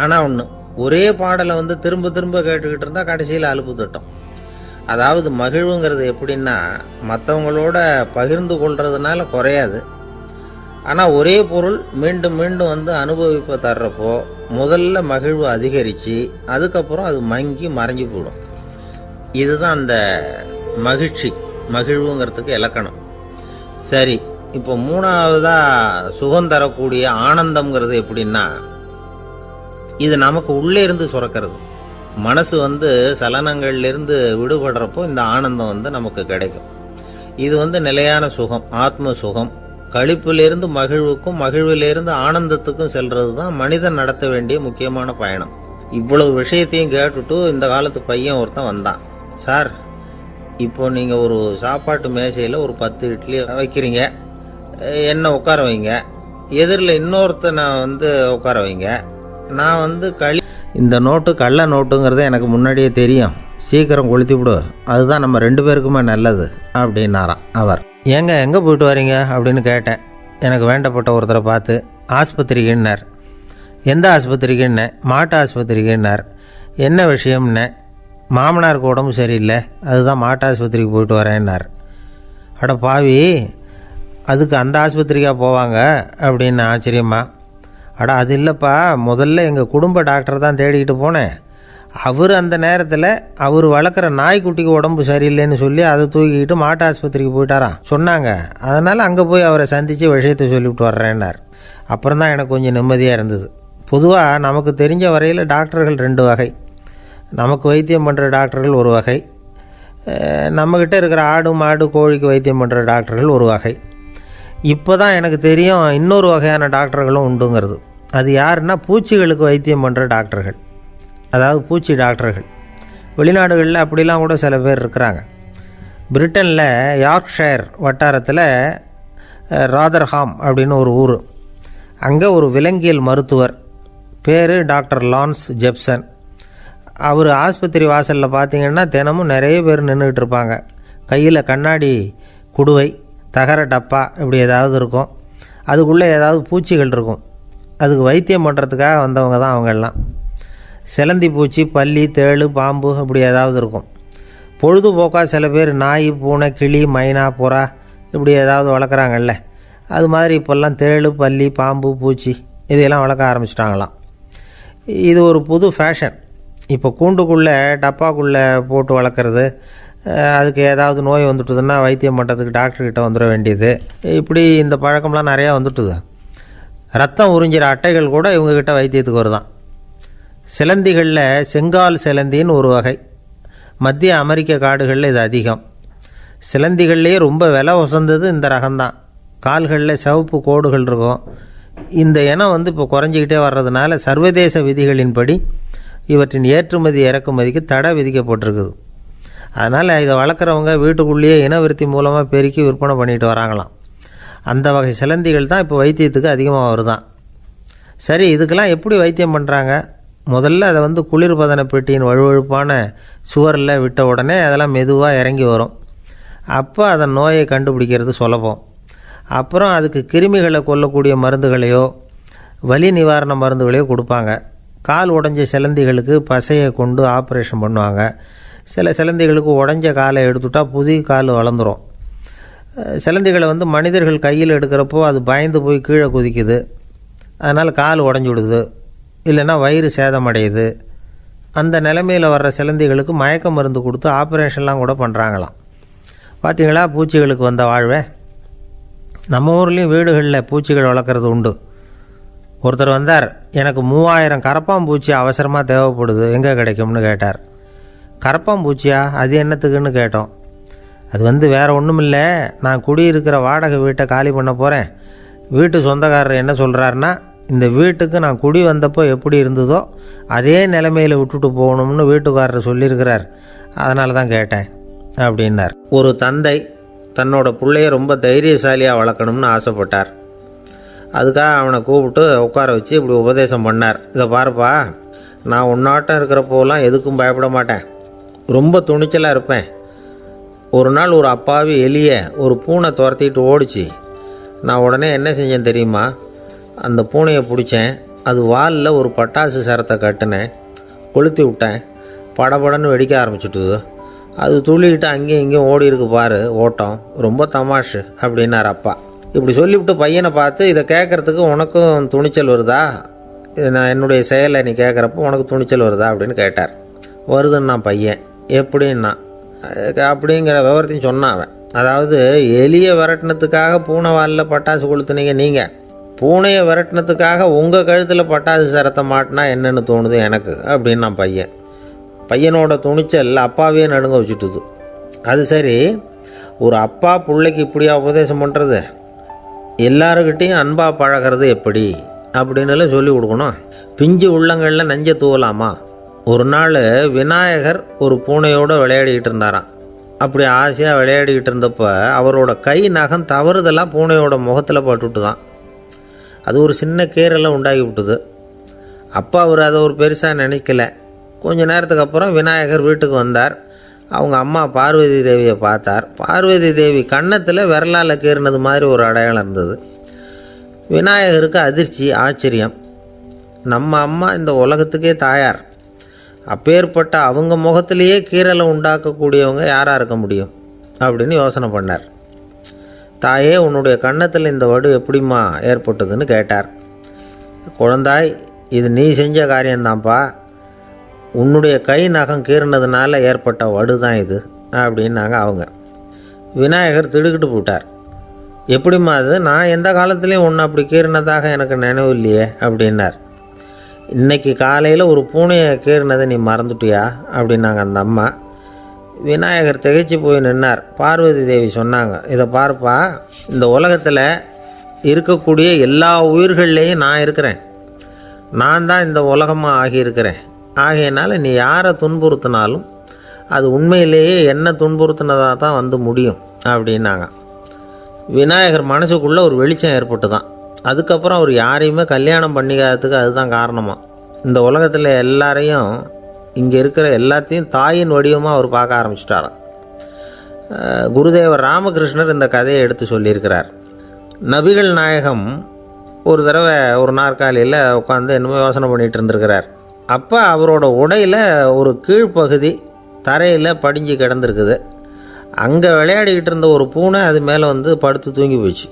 ஆனால் ஒன்று, ஒரே பாடலை திரும்ப திரும்ப கேட்டுக்கிட்டு இருந்தால் கடைசியில் அலுப்பு தட்டும். அதாவது மகிழ்வுங்கிறது எப்படின்னா, மற்றவங்களோட பகிர்ந்து கொள்றதுனால குறையாது. ஆனால் ஒரே பொருள் மீண்டும் மீண்டும் அனுபவிப்பை தர்றப்போ முதல்ல மகிழ்வு அதிகரித்து அதுக்கப்புறம் அது மங்கி மறைஞ்சு போடும். இதுதான் அந்த மகிழ்வுங்கிறதுக்கு இலக்கணம். சரி, இப்போ மூணாவதாக சுகம் தரக்கூடிய ஆனந்தம்ங்கிறது எப்படின்னா, இது நமக்கு உள்ளே இருந்து சுரக்கிறது. மனசு சலனங்கள்லேருந்து விடுபடுறப்போ இந்த ஆனந்தம் நமக்கு கிடைக்கும். இது நிலையான சுகம், ஆத்ம சுகம். களிப்பிலிருந்து மகிழ்வுக்கும் மகிழ்விலிருந்து ஆனந்தத்துக்கும் செல்றது தான் மனிதன் நடத்த வேண்டிய முக்கியமான பயணம். இவ்வளவு விஷயத்தையும் கேட்டுட்டு இந்த காலத்து பையன் ஒருத்தன் வந்தான். சார், இப்போ நீங்கள் ஒரு சாப்பாட்டு மேசையில் ஒரு 10 இட்லி வைக்கிறீங்க, என்ன உட்கார வைங்க, எதிரில் இன்னொருத்தனை உட்கார வைங்க. நான் இந்த நோட்டு கள்ள நோட்டுங்கிறது எனக்கு முன்னாடியே தெரியும், சீக்கிரம் கொளுத்தி விடு, அதுதான் நம்ம 2 பேருக்குமே நல்லது அப்படின்னாராம் அவர். ஏங்க எங்கே போயிட்டு வரீங்க அப்படின்னு கேட்டேன். எனக்கு வேண்டப்பட்ட ஒருத்தரை பார்த்து. ஆஸ்பத்திரிக்குன்னார். எந்த ஆஸ்பத்திரிக்குன்னே? மாட்டு ஆஸ்பத்திரிக்குன்னார். என்ன விஷயம்னே? மாமனாருக்கு உடம்பு சரியில்லை, அதுதான் மாட்டு ஆஸ்பத்திரிக்கு போயிட்டு வரேன்னார். அட பாவி, அதுக்கு அந்த ஆஸ்பத்திரிக்காக போவாங்க அப்படின்னு ஆச்சரியமா. அட அது இல்லைப்பா, முதல்ல எங்கள் குடும்ப டாக்டர் தான் தேடிக்கிட்டு போனேன். அவர் அந்த நேரத்தில் அவர் வளர்க்குற நாய்க்குட்டிக்கு உடம்பு சரியில்லைன்னு சொல்லி அதை தூக்கிக்கிட்டு மாட்டு ஆஸ்பத்திரிக்கு போயிட்டாராம் சொன்னாங்க. அதனால் அங்கே போய் அவரை சந்தித்து விஷயத்தை சொல்லிவிட்டு வர்றேன்னார். அப்புறம் தான் எனக்கு கொஞ்சம் நிம்மதியாக இருந்தது. பொதுவாக நமக்கு தெரிஞ்ச வரையில் டாக்டர்கள் 2 வகை. நமக்கு வைத்தியம் பண்ணுற டாக்டர்கள் ஒரு வகை, நம்மக்கிட்ட இருக்கிற ஆடு மாடு கோழிக்கு வைத்தியம் பண்ணுற டாக்டர்கள் ஒரு வகை. இப்போ தான் எனக்கு தெரியும் இன்னொரு வகையான டாக்டர்களும் உண்டுங்கிறது. அது யாருன்னா, பூச்சிகளுக்கு வைத்தியம் பண்ணுற டாக்டர்கள், அதாவது பூச்சி டாக்டர்கள். வெளிநாடுகளில் அப்படிலாம் கூட சில பேர் இருக்கிறாங்க. பிரிட்டனில் யார்க்ஷயர் வட்டாரத்தில் ராதர்ஹாம் அப்படின்னு ஒரு ஊர். அங்கே ஒரு விலங்கியல் மருத்துவர், பேர் டாக்டர் லான்ஸ் ஜெப்சன். அவர் ஆஸ்பத்திரி வாசலில் பார்த்திங்கன்னா தினமும் நிறைய பேர் நின்றுக்கிட்டு இருப்பாங்க. கையில் கண்ணாடி குடுவை, தகர டப்பா இப்படி ஏதாவது இருக்கும். அதுக்குள்ளே ஏதாவது பூச்சிகள் இருக்கும். அதுக்கு வைத்தியம் பண்ணுறதுக்காக வந்தவங்க தான் அவங்கெல்லாம். சிலந்தி பூச்சி, பல்லி, தேளு, பாம்பு இப்படி ஏதாவது இருக்கும். பொழுதுபோக்காக சில பேர் நாய், பூனை, கிளி, மைனா, புறா இப்படி ஏதாவது வளர்க்குறாங்கல்ல, அது மாதிரி இப்போல்லாம் தேளு, பல்லி, பாம்பு, பூச்சி இதையெல்லாம் வளர்க்க ஆரம்பிச்சிட்டாங்களாம். இது ஒரு புது ஃபேஷன். இப்போ கூண்டுக்குள்ளே டப்பாக்குள்ளே போட்டு வளர்க்குறது, அதுக்கு ஏதாவது நோய் வந்துட்டுதுன்னா வைத்தியம் பண்ணுறதுக்கு டாக்டர்கிட்ட வந்துட வேண்டியது, இப்படி இந்த பழக்கம்லாம் நிறையா வந்துட்டுது. ரத்தம் உறிஞ்சிற அட்டைகள் கூட இவங்ககிட்ட வைத்தியத்துக்கு வருதான். சிலந்திகளில் செங்கால் சிலந்தின்னு ஒரு வகை. மத்திய அமெரிக்க காடுகளில் இது அதிகம். சிலந்திகள்லேயே ரொம்ப விலை உசந்தது இந்த ரகம்தான். கால்களில் சிவப்பு கோடுகள் இருக்கும். இந்த இனம் இப்போ குறைஞ்சிக்கிட்டே வர்றதுனால சர்வதேச விதிகளின்படி இவற்றின் ஏற்றுமதி இறக்குமதிக்கு தடை விதிக்கப்பட்டிருக்குது. அதனால் இதை வளர்க்குறவங்க வீட்டுக்குள்ளேயே இனவிருத்தி மூலமாக பெருக்கி விற்பனை பண்ணிட்டு வராங்களாம். அந்த வகை சிலந்திகள் தான் இப்போ வைத்தியத்துக்கு அதிகமாக வருதான். சரி, இதுக்கெல்லாம் எப்படி வைத்தியம் பண்ணுறாங்க? முதல்ல அதை குளிர்பதன பெட்டியின் வழுவழுப்பான சுவரில் விட்ட உடனே அதெல்லாம் மெதுவாக இறங்கி வரும். அப்போ அதன் நோயை கண்டுபிடிக்கிறது சுலபம். அப்புறம் அதுக்கு கிருமிகளை கொல்லக்கூடிய மருந்துகளையோ வலி நிவாரண மருந்துகளையோ கொடுப்பாங்க. கால் உடைஞ்ச சிலந்திகளுக்கு பசையை கொண்டு ஆப்ரேஷன் பண்ணுவாங்க. சில சிலந்திகளுக்கு உடஞ்ச காலை எடுத்துட்டா புதிய கால் வளர்ந்துடும். சிலந்திகளை மனிதர்கள் கையில் எடுக்கிறப்போ அது பயந்து போய் கீழே குதிக்குது. அதனால் கால் உடஞ்சி விடுது, இல்லைன்னா வயிறு சேதமடையுது. அந்த நிலைமையில் வர்ற சிலந்திகளுக்கு மயக்க மருந்து கொடுத்து ஆப்ரேஷன்லாம் கூட பண்ணுறாங்களாம். பார்த்தீங்களா பூச்சிகளுக்கு வந்த வாழ்வே. நம்ம ஊர்லேயும் வீடுகளில் பூச்சிகள் வளர்க்குறது உண்டு. ஒருத்தர் வந்தார், எனக்கு 3000 கரப்பாம்பூச்சி அவசரமாக தேவைப்படுது, எங்கே கிடைக்கும்னு கேட்டார். கரப்பாம்பூச்சியா? அது என்னத்துக்குன்னு கேட்டோம். அது வேறு ஒன்றும் இல்லை, நான் குடியிருக்கிற வாடகை வீட்டை காலி பண்ண போகிறேன். வீட்டு சொந்தக்காரர் என்ன சொல்கிறாருன்னா, இந்த வீட்டுக்கு நான் குடி வந்தப்போ எப்படி இருந்ததோ அதே நிலைமையில் விட்டுட்டு போகணும்னு வீட்டுக்காரர் சொல்லியிருக்கிறார், அதனால தான் கேட்டேன் அப்படின்னார். ஒரு தந்தை தன்னோட பிள்ளைய ரொம்ப தைரியசாலியாக வளர்க்கணும்னு ஆசைப்பட்டார். அதுக்காக அவனை கூப்பிட்டு உட்கார வச்சு இப்படி உபதேசம் பண்ணார். இதை பாருப்பா, நான் உன்னாட்டம் இருக்கிறப்போலாம் எதுக்கும் பயப்பட மாட்டேன், ரொம்ப துணிச்சலாக இருப்பேன். ஒரு நாள் ஒரு அப்பாவி எலியை ஒரு பூனை துரத்திட்டு ஓடிச்சு. நான் உடனே என்ன செஞ்சேன் தெரியுமா? அந்த பூனையை பிடிச்சேன், அது வாலில் ஒரு பட்டாசு சரத்தை கட்டினேன், கொளுத்தி விட்டேன், படபடன்னு வெடிக்க ஆரம்பிச்சுட்டுது. அது துள்ளிக்கிட்டு அங்கேயும் இங்கேயும் ஓடி இருக்கு பாரு ஓட்டம், ரொம்ப தமாஷு அப்படின்னார் அப்பா. இப்படி சொல்லிவிட்டு பையனை பார்த்து, இதை கேட்குறதுக்கு உனக்கும் துணிச்சல் வருதா, நான் என்னுடைய செயலை நீ கேட்குறப்போ உனக்கு துணிச்சல் வருதா அப்படின்னு கேட்டார். வருதுன்னா பையன். எப்படின்னா அப்படிங்கிற விவரத்தையும் சொன்னான் அவன். அதாவது எலியை விரட்டினத்துக்காக பூனை வாலில் பட்டாசு கொளுத்துனீங்க நீங்கள், பூனையை விரட்டினத்துக்காக உங்கள் கழுத்தில் பட்டாசு சரத்தை மாட்டினா என்னென்னு தோணுது எனக்கு அப்படின்னா பையன். பையனோட துணிச்சல் அப்பாவே நடுங்க வச்சுட்டுது. அது சரி, ஒரு அப்பா பிள்ளைக்கு இப்படியா உபதேசம் பண்ணுறது, எல்லாருக்கிட்டையும் அன்பாக பழகிறது எப்படி அப்படின்னு சொல்லி கொடுக்கணும். பிஞ்சு உள்ளங்களில் நஞ்சை தூவலாமா? ஒரு நாள் விநாயகர் ஒரு பூனையோடு விளையாடிக்கிட்டு இருந்தாராம். அப்படி ஆசையாக விளையாடிக்கிட்டு இருந்தப்போ அவரோட கை நகம் தவறுதெல்லாம் பூனையோட முகத்தில் பட்டுட்டு தான். அது ஒரு சின்ன கீறலை உண்டாகி விட்டுது. அப்பா அவர் அதை ஒரு பெருசாக நினைக்கல. கொஞ்ச நேரத்துக்கு அப்புறம் விநாயகர் வீட்டுக்கு வந்தார். அவங்க அம்மா பார்வதி தேவியை பார்த்தார். பார்வதி தேவி கன்னத்தில் விரலால் கீறினது மாதிரி ஒரு அடையாளம் இருந்தது. விநாயகருக்கு அதிர்ச்சி, ஆச்சரியம். நம்ம அம்மா இந்த உலகத்துக்கே தாயார், அப்பேற்பட்ட அவங்க முகத்திலேயே கீறலை உண்டாக்கக்கூடியவங்க யாராக இருக்க முடியும் அப்படின்னு யோசனை பண்ணார். தாயே, உன்னுடைய கன்னத்தில் இந்த வடு எப்படிம்மா ஏற்பட்டதுன்னு கேட்டார். குழந்தாய், இது நீ செஞ்ச காரியம்தான்ப்பா, உன்னுடைய கை நகம் கீறினதுனால ஏற்பட்ட வடு தான் இது அப்படின்னாங்க அவங்க. விநாயகர் திடுக்கிட்டு போட்டார். எப்படிம்மா அது, நான் எந்த காலத்துலேயும் ஒன்று அப்படி கீறினதாக எனக்கு நினைவு இல்லையே அப்படின்னார். இன்றைக்கி காலையில் ஒரு பூனையை கீறினதை நீ மறந்துட்டியா அப்படின்னாங்க அந்த அம்மா. விநாயகர் திகைச்சு போய் நின்னார். பார்வதி தேவி சொன்னாங்க, இதை பார்ப்பா, இந்த உலகத்தில் இருக்கக்கூடிய எல்லா உயிர்கள்லேயும் நான் இருக்கிறேன், நான் தான் இந்த உலகமாக ஆகியிருக்கிறேன். ஆகையினால நீ யாரை துன்புறுத்தினாலும் அது உண்மையிலேயே என்ன துன்புறுத்தினதாக தான் வந்து முடியும் அப்படின்னாங்க. விநாயகர் மனசுக்குள்ளே ஒரு வெளிச்சம் ஏற்பட்டு தான். அதுக்கப்புறம் அவர் யாரையுமே கல்யாணம் பண்ணிக்காததுக்கு அதுதான் காரணமாக. இந்த உலகத்தில் எல்லாரையும், இங்கே இருக்கிற எல்லாத்தையும் தாயின் வடிவமாக அவர் பார்க்க ஆரம்பிச்சிட்டாராம். குருதேவர் ராமகிருஷ்ணர் இந்த கதையை எடுத்து சொல்லியிருக்கிறார். நபிகள் நாயகம் ஒரு தடவை ஒரு நாற்காலியில் உட்காந்து என்னமோ யோசனை பண்ணிகிட்டு இருந்திருக்கிறார். அப்போ அவரோட உடையில் ஒரு கீழ்ப்பகுதி தரையில் படிஞ்சு கிடந்திருக்குது. அங்கே விளையாடிக்கிட்டு இருந்த ஒரு பூனை அது மேலே வந்து படுத்து தூங்கி போச்சு.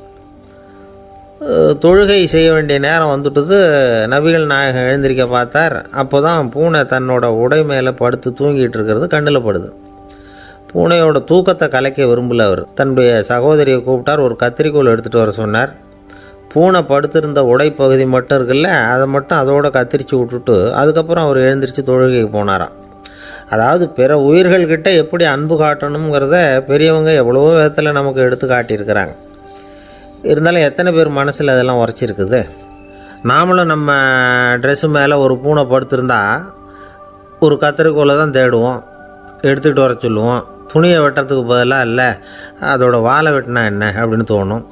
தொழுகை செய்ய வேண்டிய நேரம் வந்துட்டது. நபிகள் நாயகம் எழுந்திருக்க பார்த்தார். அப்போ தான் பூனை தன்னோட உடை மேலே படுத்து தூங்கிட்டு இருக்கிறது கண்ணில் படுது. பூனையோட தூக்கத்தை கலைக்க விரும்பல அவர். தன்னுடைய சகோதரியை கூப்பிட்டார். ஒரு கத்திரிக்கோள் எடுத்துகிட்டு வர சொன்னார். பூனை படுத்திருந்த உடைப்பகுதி மட்டும் இருக்குல்ல, அதை மட்டும் அதோட கத்திரிச்சு விட்டுட்டு அதுக்கப்புறம் அவர் எழுந்திரிச்சு தொழுகைக்கு போனாராம். அதாவது பிற உயிர்கள்கிட்ட எப்படி அன்பு காட்டணுங்கிறத பெரியவங்க எவ்வளவோ விதத்தில் நமக்கு எடுத்து காட்டியிருக்கிறாங்க. இருந்தாலும் எத்தனை பேர் மனசில் அதெல்லாம் உரைச்சிருக்குது. நாமளும் நம்ம ட்ரெஸ்ஸு மேலே ஒரு பூனை படுத்திருந்தா ஒரு கத்திரிக்கோலை தான் தேடுவோம், எடுத்துக்கிட்டு வர சொல்லுவோம். துணியை வெட்டுறதுக்கு பதிலாக இல்லை அதோட வாழை வெட்டினா என்ன அப்படின்னு தோணும்.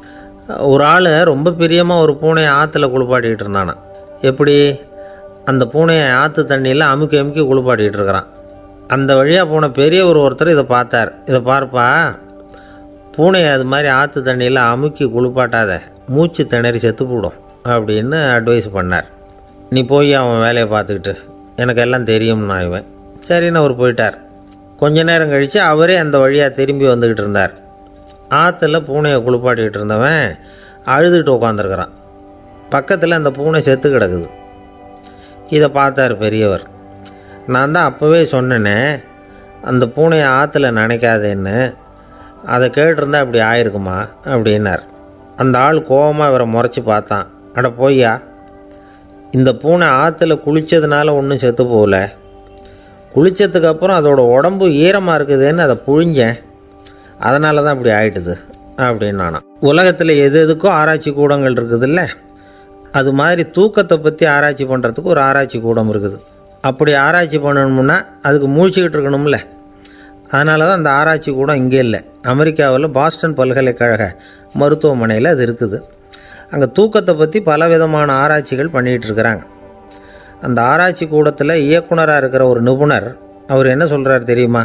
ஒரு ஆள் ரொம்ப பிரியமாக ஒரு பூனையை ஆற்றுல குளிப்பாட்டிக்கிட்டு இருந்தானான். எப்படி, அந்த பூனையை ஆற்று தண்ணியில் அமுக்கி அமுக்கி குளிப்பாட்டிக்கிட்டு இருக்கிறான். அந்த வழியாக போன பெரியவர் ஒருத்தர் இதை பார்த்தார். இதை பார்ப்பா, பூனையை அது மாதிரி ஆற்று தண்ணியில் அமுக்கி குளிப்பாட்டாத, மூச்சு திணறி செத்து போடும் அப்படின்னு அட்வைஸ் பண்ணார். நீ போய் அவன் வேலையை பார்த்துக்கிட்டு, எனக்கு எல்லாம் தெரியும்னா இவன். சரின்னு அவர் போயிட்டார். கொஞ்ச நேரம் கழித்து அவரே அந்த வழியாக திரும்பி வந்துக்கிட்டு இருந்தார். ஆற்றுல பூனையை குளிப்பாட்டிக்கிட்டு இருந்தவன் அழுதுகிட்டு உட்காந்துருக்கிறான். பக்கத்தில் அந்த பூனை செத்து கிடக்குது. இதை பார்த்தார் பெரியவர். நான் தான் அப்போவே சொன்னேனே அந்த பூனையை ஆற்றுல நினைக்காதேன்னு, அதை கேட்டிருந்தா இப்படி ஆயிருக்குமா அப்படின்னார். அந்த ஆள் கோபமாக இவரை முறைச்சி பார்த்தான். அட போய்யா, இந்த பூனை ஆற்றுல குளித்ததுனால ஒன்றும் செத்து போகல, குளித்ததுக்கப்புறம் அதோட உடம்பு ஈரமாக இருக்குதுன்னு அதை புழிஞ்சேன், அதனால தான் இப்படி ஆயிட்டுது அப்படின்னு நானாம். உலகத்தில் எது எதுக்கும் ஆராய்ச்சி கூடங்கள் இருக்குதுல்ல, அது மாதிரி தூக்கத்தை பற்றி ஆராய்ச்சி பண்ணுறதுக்கு ஒரு ஆராய்ச்சி கூடம் இருக்குது. அப்படி ஆராய்ச்சி பண்ணணும்னா அதுக்கு மூழ்கிக்கிட்டு இருக்கணும்ல. அதனால தான் அந்த ஆராய்ச்சி கூடம் இங்கே இல்லை. அமெரிக்காவில் பாஸ்டன் பல்கலைக்கழக மருத்துவமனையில் அது இருக்குது. அங்கே தூக்கத்தை பற்றி பலவிதமான ஆராய்ச்சிகள் பண்ணிகிட்டு இருக்கிறாங்க. அந்த ஆராய்ச்சி கூடத்தில் இயக்குனராக இருக்கிற ஒரு நிபுணர் அவர் என்ன சொல்கிறார் தெரியுமா?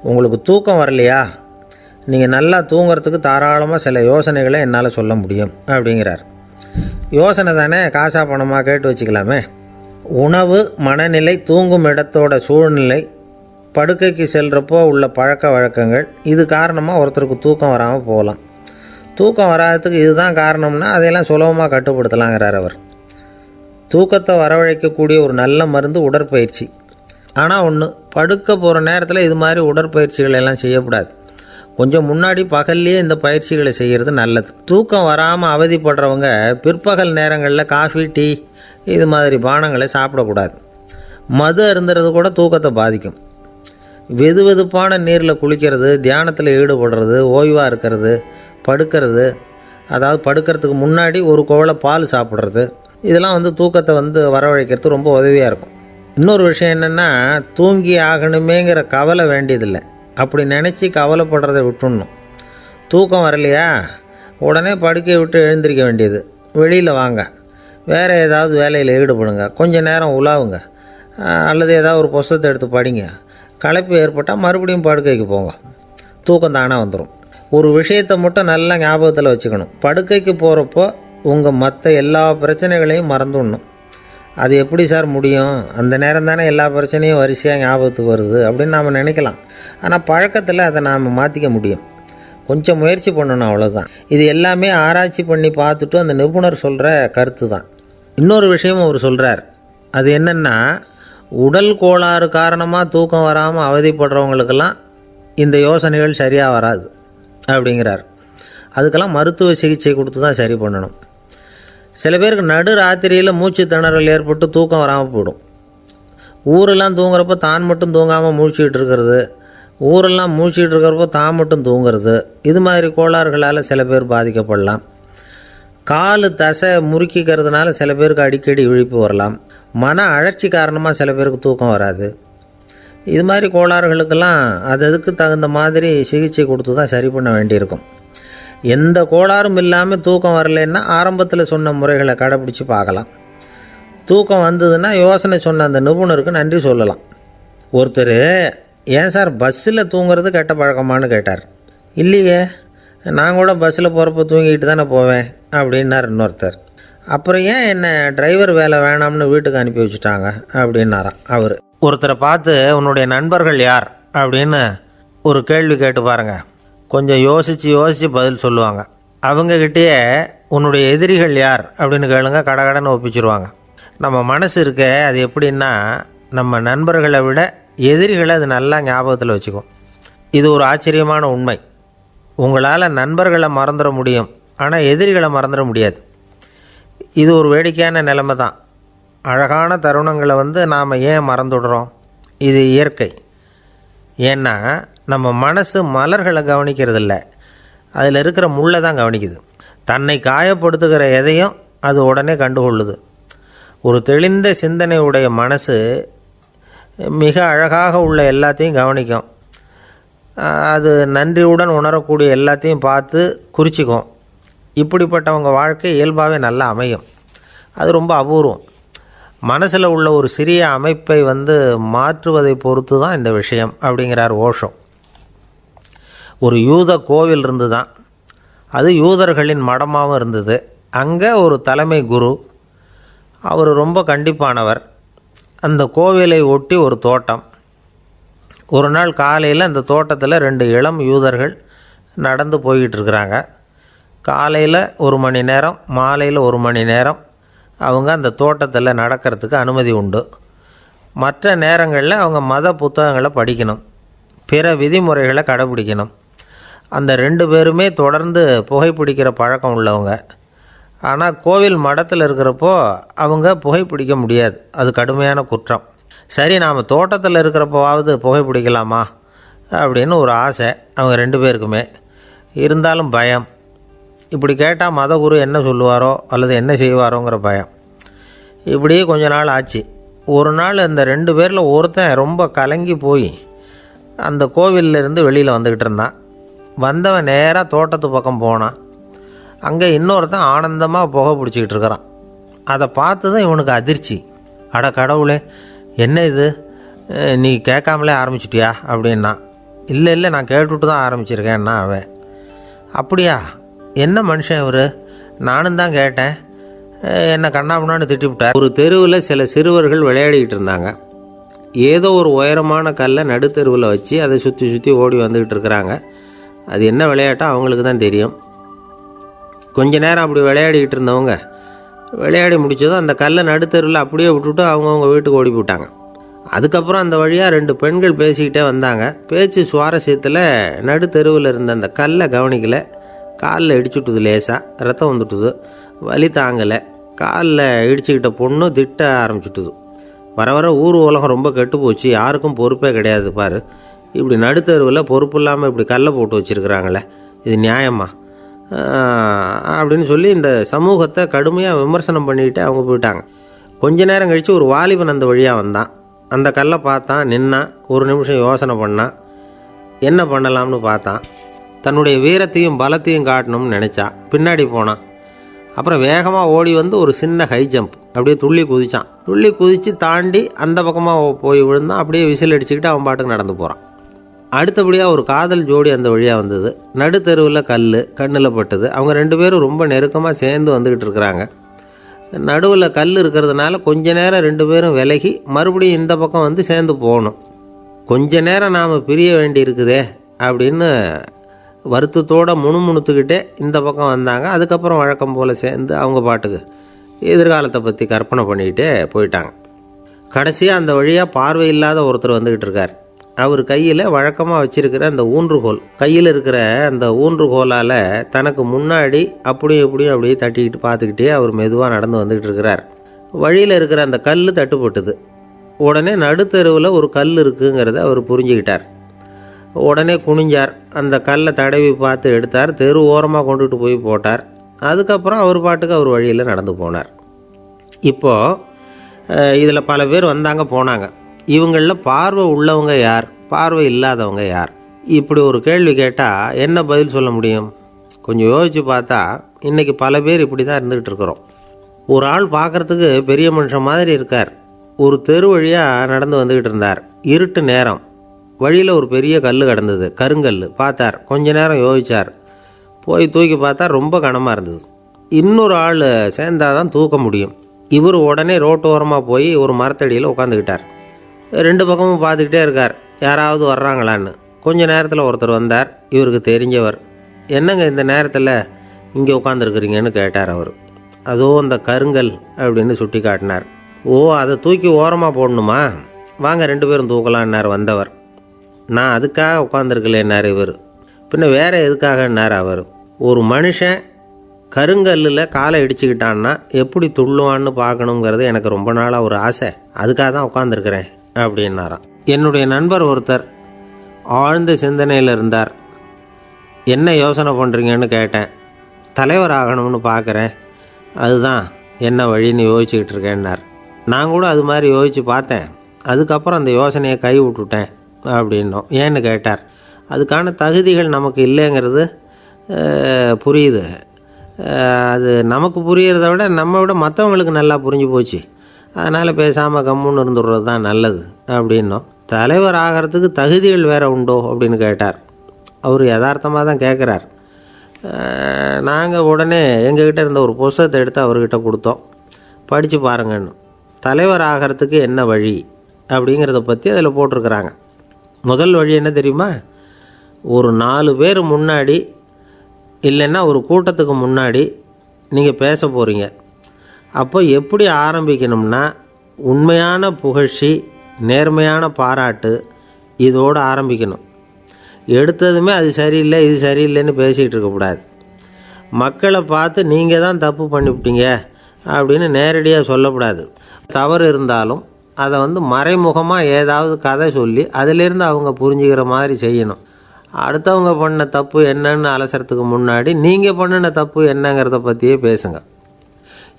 உங்களுக்கு தூக்கம் வரலையா, நீங்கள் நல்லா தூங்கிறதுக்கு தாராளமாக சில யோசனைகளை என்னால் சொல்ல முடியும் அப்படிங்கிறார். யோசனை தானே, காசா பணமாக கேட்டு வச்சுக்கலாமே. உணவு, மனநிலை, தூங்கும் இடத்தோட சூழ்நிலை, படுக்கைக்கு செல்கிறப்போ உள்ள பழக்க வழக்கங்கள், இது காரணமாக ஒருத்தருக்கு தூக்கம் வராமல் போகலாம். தூக்கம் வராததுக்கு இதுதான் காரணம்னா அதையெல்லாம் சுலபமாக கட்டுப்படுத்தலாங்கிறார் அவர். தூக்கத்தை வரவழைக்கக்கூடிய ஒரு நல்ல மருந்து உடற்பயிற்சி. ஆனால் ஒன்று, படுக்க போகிற நேரத்தில் இது மாதிரி உடற்பயிற்சிகள் எல்லாம் செய்யக்கூடாது. கொஞ்சம் முன்னாடி பகல்லையே இந்த பயிற்சிகளை செய்கிறது நல்லது. தூக்கம் வராமல் அவதிப்படுறவங்க பிற்பகல் நேரங்களில் காஃபி, டீ இது மாதிரி பானங்களை சாப்பிடக்கூடாது. மது அருந்துறது கூட தூக்கத்தை பாதிக்கும். வெது வெதுப்பான நீரில் குளிக்கிறது, தியானத்தில் ஈடுபடுறது, ஓய்வாக இருக்கிறது, படுக்கிறது, அதாவது படுக்கிறதுக்கு முன்னாடி ஒரு குவளை பால் சாப்பிட்றது, இதெல்லாம் தூக்கத்தை வரவழைக்கிறது ரொம்ப உதவியாக இருக்கும். இன்னொரு விஷயம் என்னென்னா, தூங்கி ஆகணுமேங்கிற கவலை வேண்டியதில்லை. அப்படி நினச்சி கவலைப்படுறதை விட்டுடணும். தூக்கம் வரலையா, உடனே படுக்கையை விட்டு எழுந்திரிக்க வேண்டியது. வெளியில் வாங்க, வேறு ஏதாவது வேலையில் ஈடுபடுங்க, கொஞ்சம் நேரம் உலாவுங்க, அல்லது ஏதாவது ஒரு புஸ்தகத்தை எடுத்து படிங்க. களைப்பு ஏற்பட்டால் மறுபடியும் படுக்கைக்கு போங்க. தூக்கம் தானே வந்துடும். ஒரு விஷயத்தை மட்டும் நல்லா ஞாபகத்தில் வச்சுக்கணும். படுக்கைக்கு போகிறப்போ உங்கள் மற்ற எல்லா பிரச்சனைகளையும் மறந்துடணும். அது எப்படி சார் முடியும்? அந்த நேரம் தானே எல்லா பிரச்சனையும் வரிசையாக ஞாபகத்துக்கு வருது அப்படின்னு நாம் நினைக்கலாம். ஆனால் பழக்கத்தில் அதை நாம் மாற்றிக்க முடியும். கொஞ்சம் முயற்சி பண்ணணும், அவ்வளோதான். இது எல்லாமே ஆராய்ச்சி பண்ணி பார்த்துட்டு அந்த நிபுணர் சொல்கிற கருத்து தான். இன்னொரு விஷயமும் அவர் சொல்கிறார். அது என்னென்னா, உடல் கோளாறு காரணமாக தூக்கம் வராமல் அவதிப்படுறவங்களுக்கெல்லாம் இந்த யோசனைகள் சரியாக வராது அப்படிங்கிறார். அதுக்கெல்லாம் மருத்துவ சிகிச்சை கொடுத்து தான் சரி பண்ணணும். சில பேருக்கு நடு ராத்திரியில் மூச்சு திணறல் ஏற்பட்டு தூக்கம் வராமல் போயிடும். ஊரெல்லாம் தூங்குறப்போ தான் மட்டும் தூங்காமல் மூழ்கிட்டு இருக்கிறது, ஊரெல்லாம் மூழ்கிட்டு இருக்கிறப்போ தான் மட்டும் தூங்குறது, இது மாதிரி கோளாறுகளால் சில பேர் பாதிக்கப்படலாம். கால் தசை முறுக்கிக்கிறதுனால சில பேருக்கு அடிக்கடி விழிப்பு வரலாம். மன அழற்சி காரணமாக சில பேருக்கு தூக்கம் வராது. இது மாதிரி கோளாறுகளுக்கெல்லாம் அதுக்கு தகுந்த மாதிரி சிகிச்சை கொடுத்து தான் சரி பண்ண வேண்டியிருக்கும். எந்த கோளாறும் இல்லாமல் தூக்கம் வரலைன்னா ஆரம்பத்தில் சொன்ன முறைகளை கடைப்பிடிச்சி பார்க்கலாம். தூக்கம் வந்ததுன்னா யோசனை சொன்ன அந்த நிபுணருக்கு நன்றி சொல்லலாம். ஒருத்தர், ஏன் சார் பஸ்ஸில் தூங்குறது கெட்ட பழக்கமானு கேட்டார். இல்லையே, நான் கூட பஸ்ஸில் போகிறப்ப தூங்கிட்டு தானே போவேன் அப்படின்னார் இன்னொருத்தர். அப்புறம் ஏன் என்ன டிரைவர் வேலை வேணாம்னு வீட்டுக்கு அனுப்பி வச்சுட்டாங்க அப்படின்னாராம் அவர். ஒருத்தரை பார்த்து உன்னுடைய நண்பர்கள் யார் அப்படின்னு ஒரு கேள்வி கேட்டு பாருங்கள். கொஞ்சம் யோசித்து பதில் சொல்லுவாங்க. அவங்கக்கிட்டேயே உன்னுடைய எதிரிகள் யார் அப்படின்னு கேளுங்க, கடகடன்னு ஒப்பிச்சிருவாங்க. நம்ம மனசு இருக்க, அது எப்படின்னா, நம்ம நண்பர்களை விட எதிரிகளை அது நல்லா ஞாபகத்தில் வச்சுக்கும். இது ஒரு ஆச்சரியமான உண்மை. உங்களால் நண்பர்களை மறந்துட முடியும், ஆனால் எதிரிகளை மறந்துட முடியாது. இது ஒரு வேடிக்கையான நிலைமை தான். அழகான தருணங்களை நாம் ஏன் மறந்துடுறோம்? இது இயற்கை. ஏன்னா நம்ம மனசு மலர்களை கவனிக்கிறதில்ல, அதில் இருக்கிற முள்ளை தான் கவனிக்குது. தன்னை காயப்படுத்துகிற எதையும் அது உடனே கண்டுகொள்ளுது. ஒரு தெளிந்த சிந்தனை உடைய மனசு மிக அழகாக உள்ள எல்லாத்தையும் கவனிக்கும். அது நன்றியுடன் உணரக்கூடிய எல்லாத்தையும் பார்த்து குறிச்சிக்கும். இப்படிப்பட்டவங்க வாழ்க்கை இயல்பாகவே நல்லா அமையும். அது ரொம்ப அபூர்வம். மனசில் உள்ள ஒரு சிறிய அமைப்பை மாற்றுவதை பொறுத்து தான் இந்த விஷயம் அப்படிங்கிறார் ஓஷோ. ஒரு யூத கோவில் இருந்து தான், அது யூதர்களின் மடமாகவும் இருந்தது. அங்கே ஒரு தலைமை குரு, அவர் ரொம்ப கண்டிப்பானவர். அந்த கோவிலை ஒட்டி ஒரு தோட்டம். ஒரு நாள் காலையில் அந்த தோட்டத்தில் 2 இளம் யூதர்கள் நடந்து போய்கிட்டு இருக்கிறாங்க. காலையில் 1 மணி நேரம், மாலையில் 1 மணி நேரம் அவங்க அந்த தோட்டத்தில் நடக்கிறதுக்கு அனுமதி உண்டு. மற்ற நேரங்களில் அவங்க மத புத்தகங்களை படிக்கணும், பிற விதிமுறைகளை கடைபிடிக்கணும். அந்த 2 பேருமே தொடர்ந்து புகைப்பிடிக்கிற பழக்கம் உள்ளவங்க. ஆனால் கோவில் மடத்தில் இருக்கிறப்போ அவங்க புகைப்பிடிக்க முடியாது, அது கடுமையான குற்றம். சரி, நாம் தோட்டத்தில் இருக்கிறப்போவாவது புகைப்பிடிக்கலாமா அப்படின்னு ஒரு ஆசை அவங்க 2 பேருக்குமே. இருந்தாலும் பயம். இப்படி கேட்டால் மதகுரு என்ன சொல்லுவாரோ அல்லது என்ன செய்வாரோங்கிற பயம். இப்படியே கொஞ்ச நாள் ஆச்சு. ஒரு நாள் அந்த 2 பேரில் ஒருத்தன் ரொம்ப கலங்கி போய் அந்த கோவிலிருந்து வெளியில் வந்துக்கிட்டு இருந்தான். வந்தவன் நேராக தோட்டத்து பக்கம் போனான். அங்கே இன்னொருத்தன் ஆனந்தமாக புகை பிடிச்சிக்கிட்டு இருக்கிறான். அதை பார்த்து தான் இவனுக்கு அதிர்ச்சி. அட கடவுளே, என்ன இது, நீ கேட்காமலே ஆரம்பிச்சிட்டியா அப்படின்னா. இல்லை நான் கேட்டுவிட்டு தான் ஆரம்பிச்சிருக்கேன்னா அவன். அப்படியா, என்ன மனுஷன் இவர், நானும் தான் கேட்டேன், என்ன கண்ணாபுண்ணான்னு திட்டிவிட்டார். ஒரு தெருவில் சில சிறுவர்கள் விளையாடிக்கிட்டு இருந்தாங்க. ஏதோ ஒரு உயரமான கல்லை நடுத்தெருவில் வச்சு அதை சுற்றி சுற்றி ஓடி வந்துக்கிட்டு இருக்கிறாங்க. அது என்ன விளையாட்டோ அவங்களுக்கு தான் தெரியும். கொஞ்ச நேரம் அப்படி விளையாடிக்கிட்டு இருந்தவங்க விளையாடி முடித்ததும் அந்த கல்லை நடுத்தெருவில் அப்படியே விட்டுட்டு அவங்கவுங்க வீட்டுக்கு ஓடி போட்டாங்க. அதுக்கப்புறம் அந்த வழியாக 2 பெண்கள் பேசிக்கிட்டே வந்தாங்க. பேச்சு சுவாரஸ்யத்தில் நடுத்தெருவில் இருந்த அந்த கல்லை கவனிக்கலை. காலில் இடிச்சுட்டுது, லேசாக ரத்தம் வந்துட்டுது, வலி தாங்கலை. காலில் இடிச்சுக்கிட்ட பொண்ணு திட்ட ஆரம்பிச்சுட்டுது. வர வர ஊர் உலகம் ரொம்ப கெட்டு போச்சு, யாருக்கும் பொறுப்பே கிடையாது பாரு, இப்படி நடுத்தருவில் பொறுப்பு இல்லாமல் இப்படி கல்லை போட்டு வச்சுருக்குறாங்களே, இது நியாயமா அப்படின்னு சொல்லி இந்த சமூகத்தை கடுமையாக விமர்சனம் பண்ணிக்கிட்டு அவங்க போயிட்டாங்க. கொஞ்ச நேரம் கழித்து ஒரு வாலிபன் அந்த வழியாக வந்தான். அந்த கல்லை பார்த்தான், நின்னான், ஒரு நிமிஷம் யோசனை பண்ணான், என்ன பண்ணலாம்னு பார்த்தான். தன்னுடைய வீரத்தையும் பலத்தையும் காட்டணும்னு நினச்சான். பின்னாடி போனான். அப்புறம் வேகமாக ஓடி வந்து ஒரு சின்ன ஹை ஜம்ப் அப்படியே துள்ளி குதிச்சான். துள்ளி குதித்து தாண்டி அந்த பக்கமாக போய் விழுந்தான். அப்படியே விசில் அடிச்சுக்கிட்டு அவன் பாட்டுக்கு நடந்து போகிறான். அடுத்தபடியாக ஒரு காதல் ஜோடி அந்த வழியாக வந்தது. நடுத்தெருவில் கல் கண்ணில் பட்டது. அவங்க 2 பேரும் ரொம்ப நெருக்கமாக சேர்ந்து வந்துக்கிட்டு இருக்கிறாங்க. நடுவில் கல் இருக்கிறதுனால கொஞ்ச நேரம் 2 பேரும் விலகி மறுபடியும் இந்த பக்கம் வந்து சேர்ந்து போகணும். கொஞ்ச நேரம் நாம் பிரிய வேண்டி இருக்குதே அப்படின்னு வருத்தத்தோடு முணுமுணுத்துக்கிட்டே இந்த பக்கம் வந்தாங்க. அதுக்கப்புறம் வழக்கம் போல் சேர்ந்து அவங்க பாட்டுக்கு எதிர்காலத்தை பற்றி கற்பனை பண்ணிக்கிட்டே போயிட்டாங்க. கடைசியாக அந்த வழியாக பார்வை இல்லாத ஒருத்தர் வந்துக்கிட்டு இருக்கார். அவர் கையில் வழக்கமாக வச்சிருக்கிற அந்த ஊன்றுகோல், கையில் இருக்கிற அந்த ஊன்றுகோலால் தனக்கு முன்னாடி அப்படியே தட்டிக்கிட்டு பார்த்துக்கிட்டே அவர் மெதுவாக நடந்து வந்துக்கிட்டு இருக்கிறார். வழியில் இருக்கிற அந்த கல் தட்டுப்பட்டுது. உடனே நடுத்தெருவில் ஒரு கல் இருக்குங்கிறத அவர் புரிஞ்சுக்கிட்டார். உடனே குனிஞ்சார். அந்த கல்லை தடவி பார்த்து எடுத்தார். தெரு ஓரமாக கொண்டுட்டு போய் போட்டார். அதுக்கப்புறம் அவர் பாட்டுக்கு அவர் வழியில் நடந்து போனார். இப்போது இதில் பல பேர் வந்தாங்க போனாங்க. இவங்களில் பார்வை உள்ளவங்க யார், பார்வை இல்லாதவங்க யார்? இப்படி ஒரு கேள்வி கேட்டால் என்ன பதில் சொல்ல முடியும்? கொஞ்சம் யோசித்து பார்த்தா இன்றைக்கி பல பேர் இப்படி தான் இருந்துக்கிட்டு இருக்கிறோம். ஒரு ஆள் பார்க்குறதுக்கு பெரிய மனுஷன் மாதிரி இருக்கார். ஒரு தெரு வழியாக நடந்து வந்துக்கிட்டு இருந்தார். இருட்டு நேரம். வழியில் ஒரு பெரிய கல் கிடந்தது, கருங்கல். பார்த்தார். கொஞ்ச நேரம் யோசித்தார். போய் தூக்கி பார்த்தா ரொம்ப கனமாக இருந்தது. இன்னொரு ஆள் சேர்ந்தாதான் தூக்க முடியும். இவர் உடனே ரோட்டு ஓரமாக போய் ஒரு மரத்தடியில் உட்காந்துக்கிட்டார். 2 பக்கமும் பார்த்துக்கிட்டே இருக்கார், யாராவது வர்றாங்களான்னு. கொஞ்ச நேரத்தில் ஒருத்தர் வந்தார். இவருக்கு தெரிஞ்சவர். என்னங்க இந்த நேரத்தில் இங்கே உட்காந்துருக்குறீங்கன்னு கேட்டார் அவர். அதோ அந்த கருங்கல் அப்படின்னு சுட்டி காட்டினார். ஓ, அதை தூக்கி ஓரமாக போடணுமா? வாங்க 2 பேரும் தூக்கலான்னார் வந்தவர். நான் அதுக்காக உட்காந்துருக்கலேன்னார் இவர். பின்ன வேறு எதுக்காகன்னார் அவர். ஒரு மனுஷன் கருங்கல்லில் காலை இடிச்சுக்கிட்டான்னா எப்படி துள்ளுவான்னு பார்க்கணுங்கிறது எனக்கு ரொம்ப நாளாக ஒரு ஆசை. அதுக்காக தான் உட்காந்துருக்கிறேன் அப்படின்னாராம். என்னுடைய நண்பர் ஒருத்தர் ஆழ்ந்த சிந்தனையில் இருந்தார். என்ன யோசனை பண்ணுறீங்கன்னு கேட்டேன். தலைவர் ஆகணும்னு பார்க்குறேன், அதுதான் என்ன வழின்னு யோசிச்சுக்கிட்டு இருக்கேன்னார். நான் கூட அது மாதிரி யோசித்து பார்த்தேன். அதுக்கப்புறம் அந்த யோசனையை கை விட்டுட்டேன் அப்படின்னோம். ஏன்னு கேட்டார். அதுக்கான தகுதிகள் நமக்கு இல்லைங்கிறது புரியுது. அது நமக்கு புரியறத விட நம்ம விட மற்றவங்களுக்கு நல்லா புரிஞ்சு போச்சு. அதனால் பேசாமல் கம்முன்னு இருந்துடுறது தான் நல்லது அப்படின்னோம். தலைவர் ஆகிறதுக்கு தகுதிகள் வேறு உண்டோ அப்படின்னு கேட்டார். அவர் யதார்த்தமாக தான் கேட்குறார். நாங்கள் உடனே எங்ககிட்ட இருந்த ஒரு புத்தகத்தை எடுத்து அவர்கிட்ட கொடுத்தோம். படித்து பாருங்கன்னு. தலைவர் ஆகிறதுக்கு என்ன வழி அப்படிங்கிறத பற்றி அதில் போட்டிருக்கிறாங்க. முதல் வழி என்ன தெரியுமா? ஒரு 4 பேர் முன்னாடி இல்லைன்னா ஒரு கூட்டத்துக்கு முன்னாடி நீங்கள் பேச போகிறீங்க. அப்போ எப்படி ஆரம்பிக்கணும்னா, உண்மையான புகழ்ச்சி, நேர்மையான பாராட்டு, இதோடு ஆரம்பிக்கணும். எடுத்ததுமே அது சரியில்லை இது சரியில்லைன்னு பேசிகிட்டு இருக்கக்கூடாது. மக்களை பார்த்து நீங்கள் தான் தப்பு பண்ணிவிட்டீங்க அப்படின்னு நேரடியாக சொல்லக்கூடாது. தவறு இருந்தாலும் அதை மறைமுகமாக ஏதாவது கதை சொல்லி அதிலிருந்து அவங்க புரிஞ்சுக்கிற மாதிரி செய்யணும். அடுத்தவங்க பண்ண தப்பு என்னன்னு அலசறதுக்கு முன்னாடி நீங்கள் பண்ணின தப்பு என்னங்கிறத பற்றியே பேசுங்க.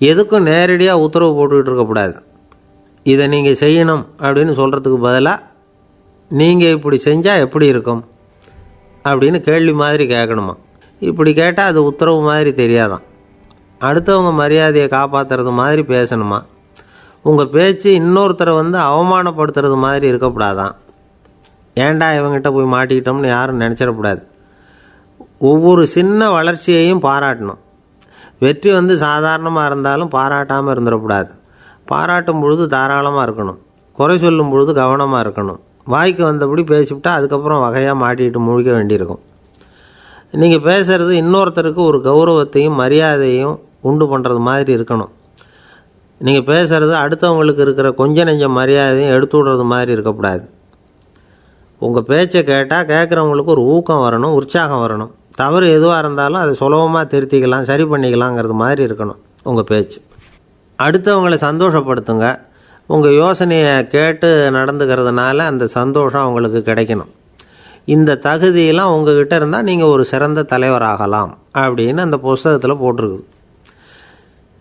எதுக்கும் நேரடியாக உத்தரவு போட்டுக்கிட்டு இருக்கக்கூடாது. இதை நீங்கள் செய்யணும் அப்படின்னு சொல்கிறதுக்கு பதிலாக நீங்கள் இப்படி செஞ்சால் எப்படி இருக்கும் அப்படின்னு கேள்வி மாதிரி கேட்கணுமா. இப்படி கேட்டால் அது உத்தரவு மாதிரி தெரியாதான். அடுத்தவங்க மரியாதையை காப்பாற்றுறது மாதிரி பேசணுமா. உங்கள் பேச்சு இன்னொருத்தரை அவமானப்படுத்துறது மாதிரி இருக்கக்கூடாதான். ஏண்டா இவங்கிட்ட போய் மாட்டிக்கிட்டோம்னு யாரும் நினச்சிடக்கூடாது. ஒவ்வொரு சின்ன வளர்ச்சியையும் பாராட்டணும். வெற்றி வந்து சாதாரணமாக இருந்தாலும் பாராட்டாமல் இருந்துடக்கூடாது. பாராட்டும் பொழுது தாராளமாக இருக்கணும், குறை சொல்லும் பொழுது கவனமாக இருக்கணும். வாய்க்கு வந்தபடி பேசிவிட்டா அதுக்கப்புறம் வகையாக மாட்டிட்டு முழிக்க வேண்டியிருக்கும். நீங்கள் பேசுகிறது இன்னொருத்தருக்கு ஒரு கௌரவத்தையும் மரியாதையும் உண்டு பண்ணுறது மாதிரி இருக்கணும். நீங்கள் பேசுகிறது அடுத்தவங்களுக்கு இருக்கிற கொஞ்ச நெஞ்ச மரியாதையும் எடுத்து விடுறது மாதிரி இருக்கக்கூடாது. உங்கள் பேச்சை கேட்டால் கேட்குறவங்களுக்கு ஒரு ஊக்கம் வரணும், உற்சாகம் வரணும். தவறு எதுவாக இருந்தாலும் அதை சுலபமாக திருத்திக்கலாம், சரி பண்ணிக்கலாங்கிறது மாதிரி இருக்கணும் உங்கள் பேச்சு. அடுத்தவங்களை சந்தோஷப்படுத்துங்க. உங்கள் யோசனையை கேட்டு நடந்துக்கிறதுனால அந்த சந்தோஷம் அவங்களுக்கு கிடைக்கணும். இந்த தகுதியெல்லாம் உங்ககிட்ட இருந்தால் நீங்கள் ஒரு சிறந்த தலைவராகலாம் அப்படின்னு அந்த புஸ்தகத்தில் போட்டிருக்குது.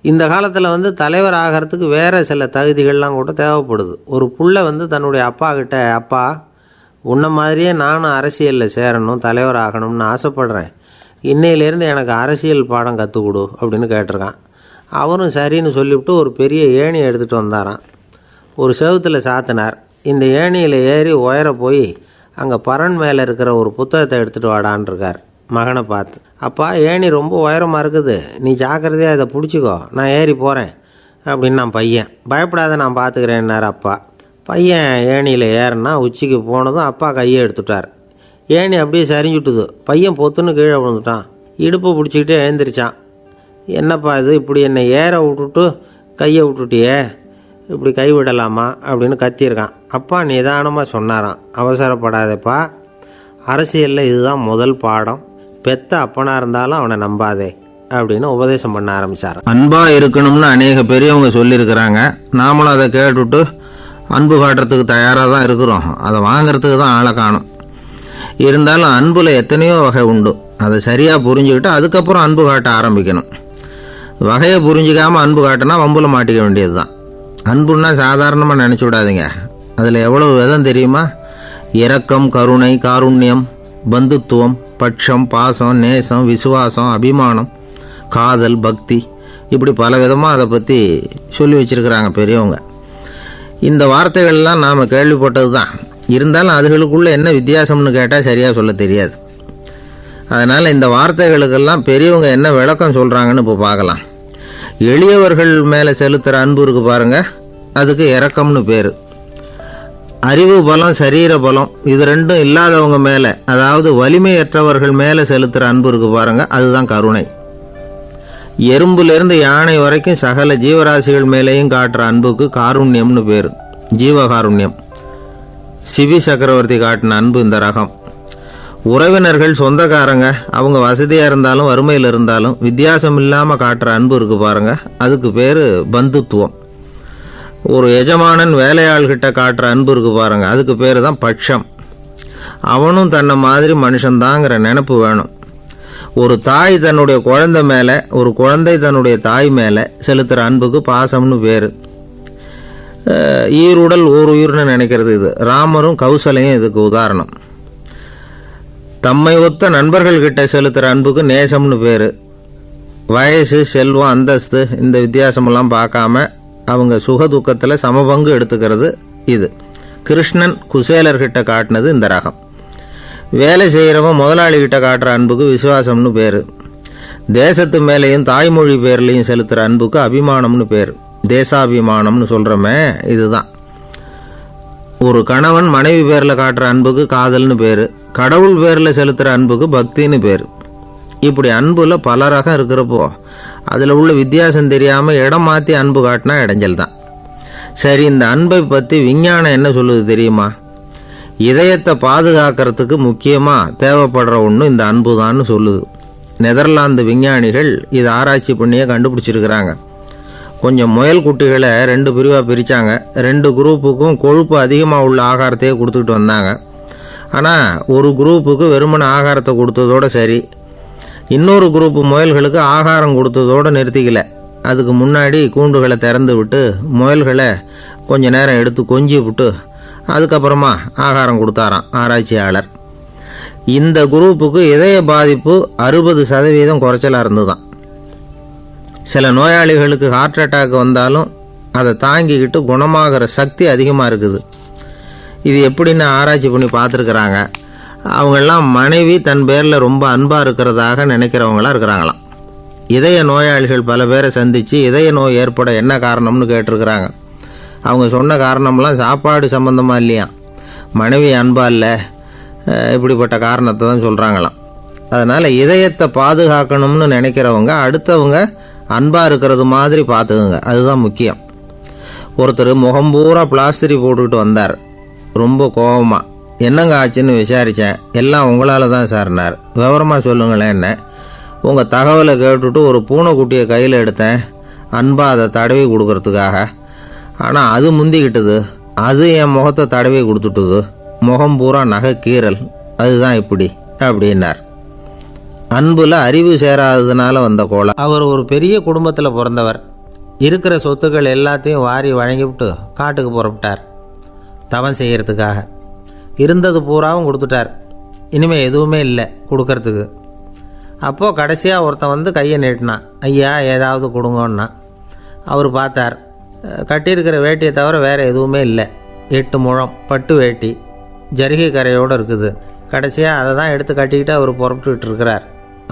இந்த காலத்தில் வந்து தலைவர் ஆகிறதுக்கு வேறு சில தகுதிகள்லாம் கூட தேவைப்படுது. ஒரு புள்ள வந்து தன்னுடைய அப்பா கிட்ட, அப்பா உன்ன மாதிரியே நானும் அரசியலில் சேரணும், தலைவர் ஆகணும்னு ஆசைப்படுறேன், இன்னையிலேருந்து எனக்கு அரசியல் பாடம் கற்றுக் கொடு அப்படின்னு கேட்டிருக்கான். அவரும் சரின்னு சொல்லிவிட்டு ஒரு பெரிய ஏணியை எடுத்துகிட்டு வந்தாராம். ஒரு செவுத்தில் சாத்தினார். இந்த ஏணியில் ஏறி உயர போய் அங்கே பரன் மேலே இருக்கிற ஒரு புத்தகத்தை எடுத்துகிட்டு வாடான் இருக்கார். மகனை பார்த்து, அப்பா ஏணி ரொம்ப உயரமாக இருக்குது, நீ ஜாக்கிரதையாக இதை பிடிச்சிக்கோ, நான் ஏறி போகிறேன் அப்படின்னு நான் பையன். பயப்படாத, நான் பார்த்துக்கிறேன்னார் அப்பா. பையன் ஏணியில் ஏறினா உச்சிக்கு போனதும் அப்பா கையை எடுத்துட்டார். ஏணி அப்படியே சரிஞ்சுட்டுது. பையன் பொத்துன்னு கீழே விழுந்துட்டான். இடுப்பை பிடிச்சிக்கிட்டே எழுந்திரிச்சான். என்னப்பா இது, இப்படி என்னை ஏற விட்டுட்டு கையை விட்டுட்டியே, இப்படி கை விடலாமா அப்படின்னு கத்தியிருக்கான். அப்பா நிதானமாக சொன்னாராம், அவசரப்படாதப்பா, அரசியலில் இதுதான் முதல் பாடம், பெத்த அப்பனாக இருந்தாலும் அவனை நம்பாதே அப்படின்னு உபதேசம் பண்ண ஆரம்பித்தார். அன்பாக இருக்கணும்னு அநேக பெரியவங்க சொல்லியிருக்கிறாங்க. நாமளும் அதை கேட்டுவிட்டு அன்பு காட்டுறதுக்கு தயாராக தான் இருக்கிறோம். அதை வாங்கிறதுக்கு தான் ஆளை காணும். இருந்தாலும் அன்பில் எத்தனையோ வகை உண்டு. அதை சரியாக புரிஞ்சுக்கிட்டு அதுக்கப்புறம் அன்பு காட்ட ஆரம்பிக்கணும். வகையை புரிஞ்சிக்காமல் அன்பு காட்டினா வம்புல மாட்டிக்க வேண்டியது தான். அன்புன்னா சாதாரணமாக நினச்சி விடாதீங்க. அதில் எவ்வளோ விதம் தெரியுமா? இரக்கம், கருணை, காருண்யம், பந்துத்துவம், பட்சம், பாசம், நேசம், விசுவாசம், அபிமானம், காதல், பக்தி, இப்படி பல விதமாக அதை பற்றி சொல்லி வச்சுருக்கிறாங்க பெரியவங்க. இந்த வார்த்தைகள்லாம் நாம் கேள்விப்பட்டது தான். இருந்தாலும் அதுகளுக்குள்ளே என்ன வித்தியாசம்னு கேட்டால் சரியாக சொல்ல தெரியாது. அதனால் இந்த வார்த்தைகளுக்கெல்லாம் பெரியவங்க என்ன விளக்கம் சொல்கிறாங்கன்னு இப்போ பார்க்கலாம். எளியவர்கள் மேலே செலுத்துகிற அன்பு இருக்கு பாருங்கள், அதுக்கு இரக்கம்னு பேர். அறிவு பலம், சரீர பலம், இது ரெண்டும் இல்லாதவங்க மேலே, அதாவது வலிமையற்றவர்கள் மேலே செலுத்துகிற அன்பு இருக்கு பாருங்கள், அதுதான் கருணை. எறும்புலேருந்து யானை வரைக்கும் சகல ஜீவராசிகள் மேலேயும் காட்டுற அன்புக்கு காருண்யம்னு பேர், ஜீவகாருண்யம். சிபி சக்கரவர்த்தி காட்டின அன்பு இந்த ரகம். உறவினர்கள், சொந்தக்காரங்க, அவங்க வசதியாக இருந்தாலும் வறுமையில் இருந்தாலும் வித்தியாசம் இல்லாமல் காட்டுற அன்பு இருக்கு பாருங்க, அதுக்கு பேர் பந்துத்துவம். ஒரு எஜமானன் வேலையாள்கிட்ட காட்டுற அன்பு இருக்கு பாருங்க, அதுக்கு பேர் தான் பட்சம். அவனும் தன்னை மாதிரி மனுஷன்தாங்கிற நினப்பு வேணும். ஒரு தாய் தன்னுடைய குழந்தை மேலே, ஒரு குழந்தை தன்னுடைய தாய் மேலே செலுத்துகிற அன்புக்கு பாசம்னு பேர். ஈருடல் ஓர் உயிர்னு நினைக்கிறது இது. ராமரும் கௌசலையும் இதுக்கு உதாரணம். தம்மை ஒத்த நண்பர்கள்கிட்ட செலுத்துகிற அன்புக்கு நேசம்னு பேர். வயசு, செல்வம், அந்தஸ்து, இந்த வித்தியாசமெல்லாம் பார்க்காம அவங்க சுக துக்கத்தில் சமபங்கு எடுத்துக்கிறது இது. கிருஷ்ணன் குசேலர்கிட்ட காட்டினது இந்த ரகம். வேலை செய்கிறவன் முதலாளிகிட்ட காட்டுற அன்புக்கு விசுவாசம்னு பேர். தேசத்து மேலேயும் தாய்மொழி பேர்லையும் செலுத்துகிற அன்புக்கு அபிமானம்னு பேர். தேசாபிமானம்னு சொல்கிறோமே, இதுதான். ஒரு கணவன் மனைவி பேரில் காட்டுற அன்புக்கு காதல்னு பேர். கடவுள் பேரில் செலுத்துகிற அன்புக்கு பக்தின்னு பேர். இப்படி அன்புல பல ரகம் இருக்கிறப்போ அதில் உள்ள வித்தியாசம் தெரியாமல் இடம் மாற்றி அன்பு காட்டினா இடைஞ்சல் தான். சரி, இந்த அன்பை பற்றி விஞ்ஞானம் என்ன சொல்லுது தெரியுமா? இதயத்தை பாதுகாக்கிறதுக்கு முக்கியமாக தேவைப்படுற ஒன்று இந்த அன்பு தான்னு சொல்லுது. நெதர்லாந்து விஞ்ஞானிகள் இதை ஆராய்ச்சி பண்ணியே கண்டுபிடிச்சிருக்கிறாங்க. கொஞ்சம் முயல் குட்டிகளை 2 பிரிவாக பிரித்தாங்க. 2 குரூப்புக்கும் கொழுப்பு அதிகமாக உள்ள ஆகாரத்தையே கொடுத்துக்கிட்டு வந்தாங்க. ஆனால் ஒரு குரூப்புக்கு வெறுமன ஆகாரத்தை கொடுத்ததோடு சரி, இன்னொரு குரூப்பு முயல்களுக்கு ஆகாரம் கொடுத்ததோடு நிறுத்திக்கல. அதுக்கு முன்னாடி கூண்டுகளை திறந்து விட்டு முயல்களை கொஞ்ச நேரம் எடுத்து கொஞ்சி விட்டு அதுக்கப்புறமா ஆகாரம் கொடுத்தாராம் ஆராய்ச்சியாளர். இந்த குரூப்புக்கு இதய பாதிப்பு 60% குறைச்சலாக இருந்துதான். சில நோயாளிகளுக்கு ஹார்ட் அட்டாக் வந்தாலும் அதை தாங்கிக்கிட்டு குணமாகிற சக்தி அதிகமாக இருக்குது. இது எப்படின்னு ஆராய்ச்சி பண்ணி பார்த்துருக்குறாங்க. அவங்கெல்லாம் மனைவி தன் பேரில் ரொம்ப அன்பாக இருக்கிறதாக நினைக்கிறவங்களாம் இருக்கிறாங்களாம். இதய நோயாளிகள் பல பேரை சந்தித்து இதய நோய் ஏற்பட என்ன காரணம்னு கேட்டிருக்கிறாங்க. அவங்க சொன்ன காரணம்லாம் சாப்பாடு சம்மந்தமாக இல்லையா, மனைவி அன்பா இல்லை, இப்படிப்பட்ட காரணத்தை தான் சொல்கிறாங்களாம். அதனால் இதயத்தை பாதுகாக்கணும்னு நினைக்கிறவங்க அடுத்தவங்க அன்பாக இருக்கிறது மாதிரி பார்த்துக்குங்க, அதுதான் முக்கியம். ஒருத்தர் முகம் பூரா பிளாஸ்டரி போட்டுக்கிட்டு வந்தார், ரொம்ப கோபமாக. என்னங்க ஆச்சுன்னு விசாரித்தேன். எல்லாம் உங்களால் தான் சார்னார். விவரமாக சொல்லுங்களேன். என்ன உங்கள் தகவலை கேட்டுட்டு ஒரு பூனைக்குட்டியை கையில் எடுத்தேன், அன்பாக அதை தடவி கொடுக்கறதுக்காக. ஆனால் அது முந்திக்கிட்டது, அது என் முகத்தை தடவி கொடுத்துட்டுது, முகம் பூரா நகை கீறல், அதுதான் இப்படி அப்படின்னார். அன்புல அறிவு சேராததுனால வந்த கோலம். அவர் ஒரு பெரிய குடும்பத்தில் பிறந்தவர். இருக்கிற சொத்துக்கள் எல்லாத்தையும் வாரி வழங்கிவிட்டு காட்டுக்கு புறப்பட்டார் தவம் செய்யறதுக்காக. இருந்தது பூராவும் கொடுத்துட்டார், இனிமேல் எதுவுமே இல்லை கொடுக்கறதுக்கு. அப்போது கடைசியாக ஒருத்தன் வந்து கையை நீட்டினான், ஐயா ஏதாவது கொடுங்கன்னா. அவர் பார்த்தார், கட்டியிருக்கிற வேட்டியை தவிர வேறு எதுவுமே இல்லை. 8 முழம் பட்டு வேட்டி, ஜரிகை கரையோடு இருக்குது. கடைசியாக அதை தான் எடுத்து கட்டிக்கிட்டு அவர் புறப்பட்டுக்கிட்டு இருக்கிறார்.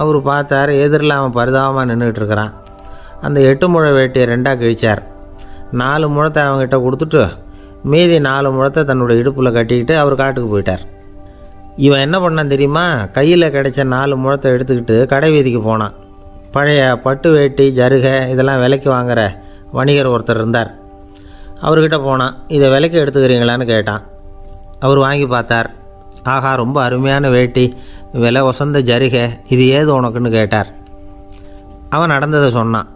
அவர் பார்த்தார், எதிரில் அவன் பரிதாபமாக நின்றுக்கிட்டு இருக்கிறான். அந்த 8 முழ வேட்டியை 2ஆக கிழிச்சார். 4 முழத்தை அவங்ககிட்ட கொடுத்துட்டு மீதி 4 முழத்தை தன்னோட இடுப்பில் கட்டிக்கிட்டு அவர் காட்டுக்கு போயிட்டார். இவன் என்ன பண்ணான் தெரியுமா, கையில் கிடைச்ச 4 முழத்தை எடுத்துக்கிட்டு கடை வீதிக்கு போனான். பழைய பட்டு வேட்டி ஜருகை இதெல்லாம் விலைக்கு வாங்குகிற வணிகர் ஒருத்தர் இருந்தார். அவர்கிட்ட போனான், இதை விலைக்கு எடுத்துக்கிறீங்களான்னு கேட்டான். அவர் வாங்கி பார்த்தார். ஆகா, ரொம்ப அருமையான வேட்டி, விலை ஒசந்த ஜருகை, இது ஏது உனக்குன்னு கேட்டார். அவன் நடந்ததை சொன்னான்.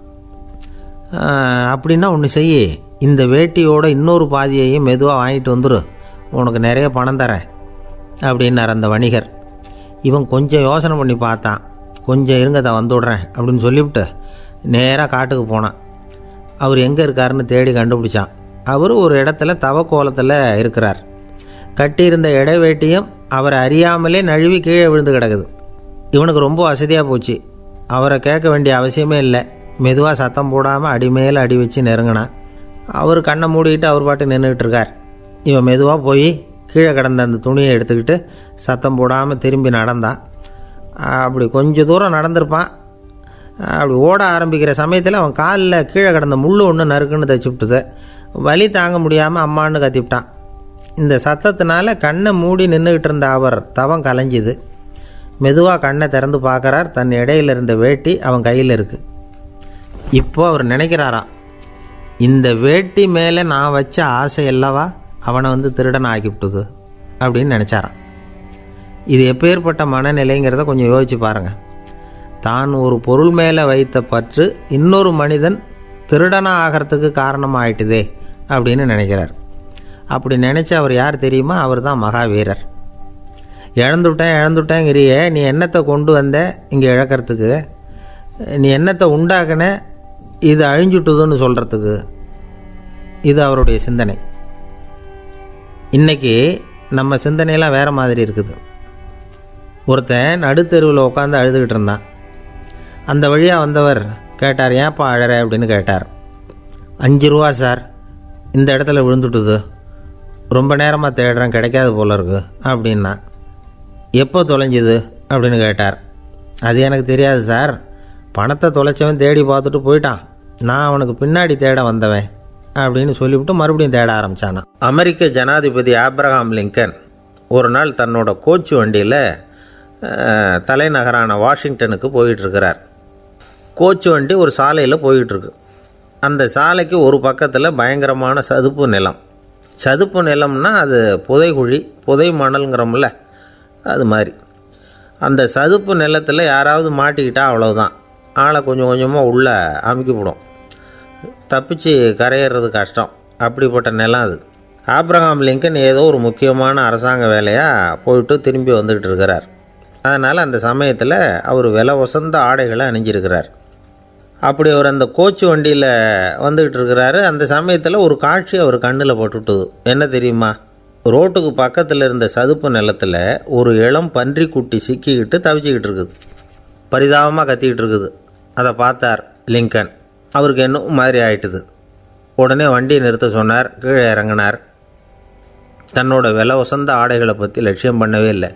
அப்படின்னா ஒன்று செய்ய, இந்த வேட்டியோட இன்னொரு பாதியையும் மெதுவாக வாங்கிட்டு வந்துரு, உனக்கு நிறைய பணம் தரேன் அப்படின்னார் அந்த வணிகர். இவன் கொஞ்சம் யோசனை பண்ணி பார்த்தான். கொஞ்சம் இருங்க, தான் வந்துவிட்றேன் அப்படின்னு சொல்லிவிட்டு நேராக காட்டுக்கு போனான். அவர் எங்கே இருக்காருன்னு தேடி கண்டுபிடிச்சான். அவர் ஒரு இடத்துல தவக்கோலத்தில் இருக்கிறார். கட்டியிருந்த இடைவேட்டியும் அவரை அறியாமலே நழுவி கீழே விழுந்து கிடக்குது. இவனுக்கு ரொம்ப வசதியாக போச்சு. அவரை கேட்க வேண்டிய அவசியமே இல்லை. மெதுவாக சத்தம் போடாமல் அடி மேலே அடி வச்சு நெருங்கினான். அவர் கண்ணை மூடிக்கிட்டு அவர் பாட்டு நின்றுக்கிட்டு இருக்கார். இவன் மெதுவாக போய் கீழே கிடந்த அந்த துணியை எடுத்துக்கிட்டு சத்தம் போடாமல் திரும்பி நடந்தான். அப்படி கொஞ்சம் தூரம் நடந்திருப்பான். அப்படி ஓட ஆரம்பிக்கிற சமயத்தில் அவன் காலில் கீழே கிடந்த முள் ஒன்று நறுக்குன்னு தைச்சி விட்டுது. வலி தாங்க முடியாமல் அம்மான்னு கத்திவிட்டான். இந்த சத்தத்தினால கண்ணை மூடி நின்றுக்கிட்டு இருந்த அவர் தவம் கலைஞ்சிது. மெதுவாக கண்ணை திறந்து பார்க்குறார். தன் இடையில இருந்த வேட்டி அவன் கையில் இருக்குது. இப்போ அவர் நினைக்கிறாராம், இந்த வேட்டி மேலே நான் வச்ச ஆசை அல்லவா அவனை வந்து திருடன் ஆக்கிவிட்டுது அப்படின்னு நினச்சாரான். இது எப்பேற்பட்ட மனநிலைங்கிறத கொஞ்சம் யோசிச்சு பாருங்கள். தான் ஒரு பொருள் மேலே வைத்த பற்று இன்னொரு மனிதன் திருடனாக ஆகிறதுக்கு காரணமாக ஆயிட்டுதே அப்படின்னு நினைக்கிறார். அப்படி நினச்சி அவர் யார் தெரியுமா, அவர் தான் மகாவீரர். இழந்துட்டேங்கிறியே, நீ என்னத்தை கொண்டு வந்த இங்கே இழக்கிறதுக்கு, நீ என்னத்தை உண்டாக்குன இது அழிஞ்சுட்டுதுன்னு சொல்கிறதுக்கு. இது அவருடைய சிந்தனை. இன்றைக்கி நம்ம சிந்தனையெல்லாம் வேறு மாதிரி இருக்குது. ஒருத்தன் நடுத்தெருவில் உட்காந்து அழுதுகிட்டு இருந்தான். அந்த வழியாக வந்தவர் கேட்டார், ஏன்ப்பா அழற அப்படின்னு கேட்டார். 5 ரூபா சார், இந்த இடத்துல விழுந்துட்டுது, ரொம்ப நேரமாக தேடுறேன், கிடைக்காது போல இருக்கு அப்படின்னா. எப்போ தொலைஞ்சுது அப்படின்னு கேட்டார். அது எனக்கு தெரியாது சார், பணத்தை தொலைச்சவன் தேடி பார்த்துட்டு போயிட்டான், நான் அவனுக்கு பின்னாடி தேட வந்தவன் அப்படின்னு சொல்லிவிட்டு மறுபடியும் தேட ஆரம்பித்தானா. அமெரிக்க ஜனாதிபதி ஆப்ரஹாம் லிங்கன் ஒரு நாள் தன்னோட கோச்சு வண்டியில் தலைநகரான வாஷிங்டனுக்கு போயிட்டுருக்கிறார். கோச்சு வண்டி ஒரு சாலையில் போயிட்டுருக்கு. அந்த சாலைக்கு ஒரு பக்கத்தில் பயங்கரமான சதுப்பு நிலம். சதுப்பு நிலம்னா அது புதைகுழி, புதை மணல்ங்கிறோம்ல, அது மாதிரி. அந்த சதுப்பு நிலத்தில் யாராவது மாட்டிக்கிட்டா அவ்வளவுதான், ஆளை கொஞ்சம் கொஞ்சமாக உள்ளே அமுக்கிவிடும், தப்பிச்சு கரையிறது கஷ்டம். அப்படிப்பட்ட நிலம் அது. ஆப்ரஹாம் லிங்கன் ஏதோ ஒரு முக்கியமான அரசாங்க வேலையாக போயிட்டு திரும்பி வந்துக்கிட்டு இருக்கிறார். அதனால் அந்த சமயத்தில் அவர் விலை உசந்த ஆடைகளை அணிஞ்சிருக்கிறார். அப்படி அவர் அந்த கோச்சு வண்டியில் வந்துக்கிட்டு இருக்கிறாரு. அந்த சமயத்தில் ஒரு காட்சி அவர் கண்ணில் பட்டுட்டுது. என்ன தெரியுமா, ரோட்டுக்கு பக்கத்தில் இருந்த சதுப்பு நிலத்தில் ஒரு இளம் பன்றிக்குட்டி சிக்கிக்கிட்டு தவிச்சிக்கிட்டு இருக்குது, பரிதாபமாக கத்திக்கிட்டு இருக்குது. அதை பார்த்தார் லிங்கன். அவருக்கு என்ன மாதிரி ஆயிட்டுது. உடனே வண்டியை நிறுத்த சொன்னார். கீழே இறங்கினார். தன்னோட விலை உசந்த ஆடைகளை பற்றி லட்சியம் பண்ணவே இல்லை.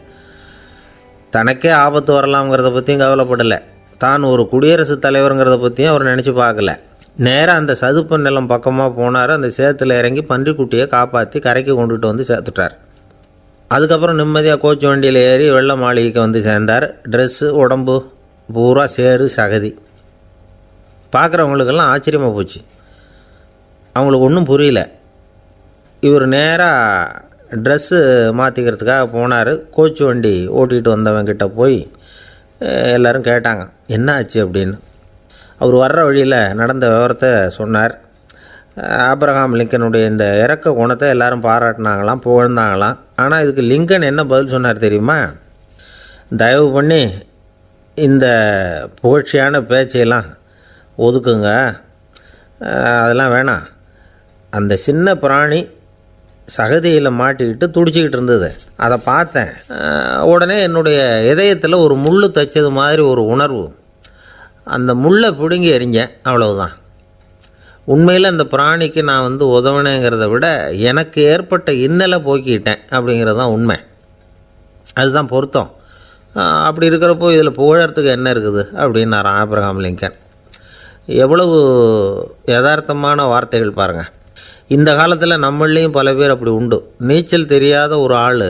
தனக்கே ஆபத்து வரலாம்ங்கிறத பற்றியும் கவலைப்படலை. தான் ஒரு குடியரசுத் தலைவருங்கிறத பற்றியும் அவர் நினச்சி பார்க்கல. நேராக அந்த சதுப்பு நிலம் பக்கமாக போனார். அந்த சேத்துல இறங்கி பன்றிக்குட்டியை காப்பாற்றி கரைக்கு கொண்டுட்டு வந்து சேர்த்துட்டார். அதுக்கப்புறம் நிம்மதியாக கோச்சு வண்டியில் ஏறி வெள்ளை மாளிகைக்கு வந்து சேர்ந்தார். ட்ரெஸ்ஸு உடம்பு பூரா சேறு சகதி. பார்க்குறவங்களுக்கெல்லாம் ஆச்சரியமாக போச்சு. அவங்களுக்கு ஒன்றும் புரியல. இவர் நேராக ட்ரெஸ்ஸு மாற்றிக்கிறதுக்காக போனார். கோச்சு வண்டி ஓட்டிகிட்டு வந்தவங்கிட்ட போய் எல்லோரும் கேட்டாங்க என்ன ஆச்சு அப்படின்னு. அவர் வர்ற வழியில் நடந்த விவரத்தை சொன்னார். ஆபிரகாம் லிங்கனுடைய இந்த இறக்க குணத்தை எல்லாரும் பாராட்டினாங்களாம், புகழ்ந்தாங்களாம். ஆனால் இதுக்கு லிங்கன் என்ன பதில் சொன்னார் தெரியுமா? தயவு பண்ணி இந்த புகழ்ச்சியான பேச்சையெல்லாம் ஒதுக்குங்க, அதெல்லாம் வேணாம். அந்த சின்ன பிராணி சகதியில் மாட்டிக்கிட்டு துடிச்சிக்கிட்டு இருந்தது, அதை பார்த்தேன். உடனே என்னுடைய இதயத்தில் ஒரு முள் தைச்சது மாதிரி ஒரு உணர்வு. அந்த முள்ளை பிடுங்கி எறிஞ்சேன், அவ்வளவுதான். உண்மையில் அந்த பிராணிக்கு நான் உதவினேங்கிறத விட எனக்கு ஏற்பட்ட இன்னலை போக்கிட்டேன் அப்படிங்கிறது தான் உண்மை. அதுதான் பொருத்தம். அப்படி இருக்கிறப்போ இதில் புகழறதுக்கு என்ன இருக்குது அப்படின்னார் ஆபிரகாம் லிங்கன். எவ்வளவு யதார்த்தமான வார்த்தைகள் பாருங்கள். இந்த காலத்தில் நம்மளையும் பல பேர் அப்படி உண்டு. நீச்சல் தெரியாத ஒரு ஆள்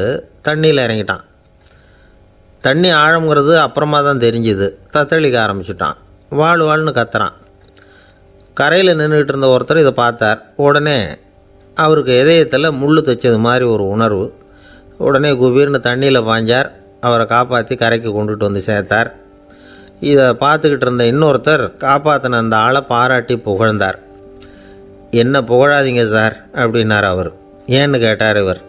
தண்ணியில் இறங்கிட்டான். தண்ணி ஆழங்கிறது அப்புறமா தான் தெரிஞ்சுது. தத்தளிக்க ஆரம்பிச்சிட்டான். வாழ்னு கத்துறான். கரையில் நின்றுக்கிட்டு இருந்த ஒருத்தர் இதை பார்த்தார். உடனே அவருக்கு இதயத்தில் முள் தைச்சது மாதிரி ஒரு உணர்வு. உடனே குபீர்னு தண்ணியில் பாய்ஞ்சார். அவரை காப்பாற்றி கரைக்கு கொண்டுட்டு வந்து சேர்த்தார். இதை பார்த்துக்கிட்டு இருந்த இன்னொருத்தர் காப்பாற்றின அந்த ஆளை பாராட்டி புகழ்ந்தார். என்ன புகழாதீங்க சார் அப்படின்னார் அவர். ஏன்னு கேட்டார் இவர்.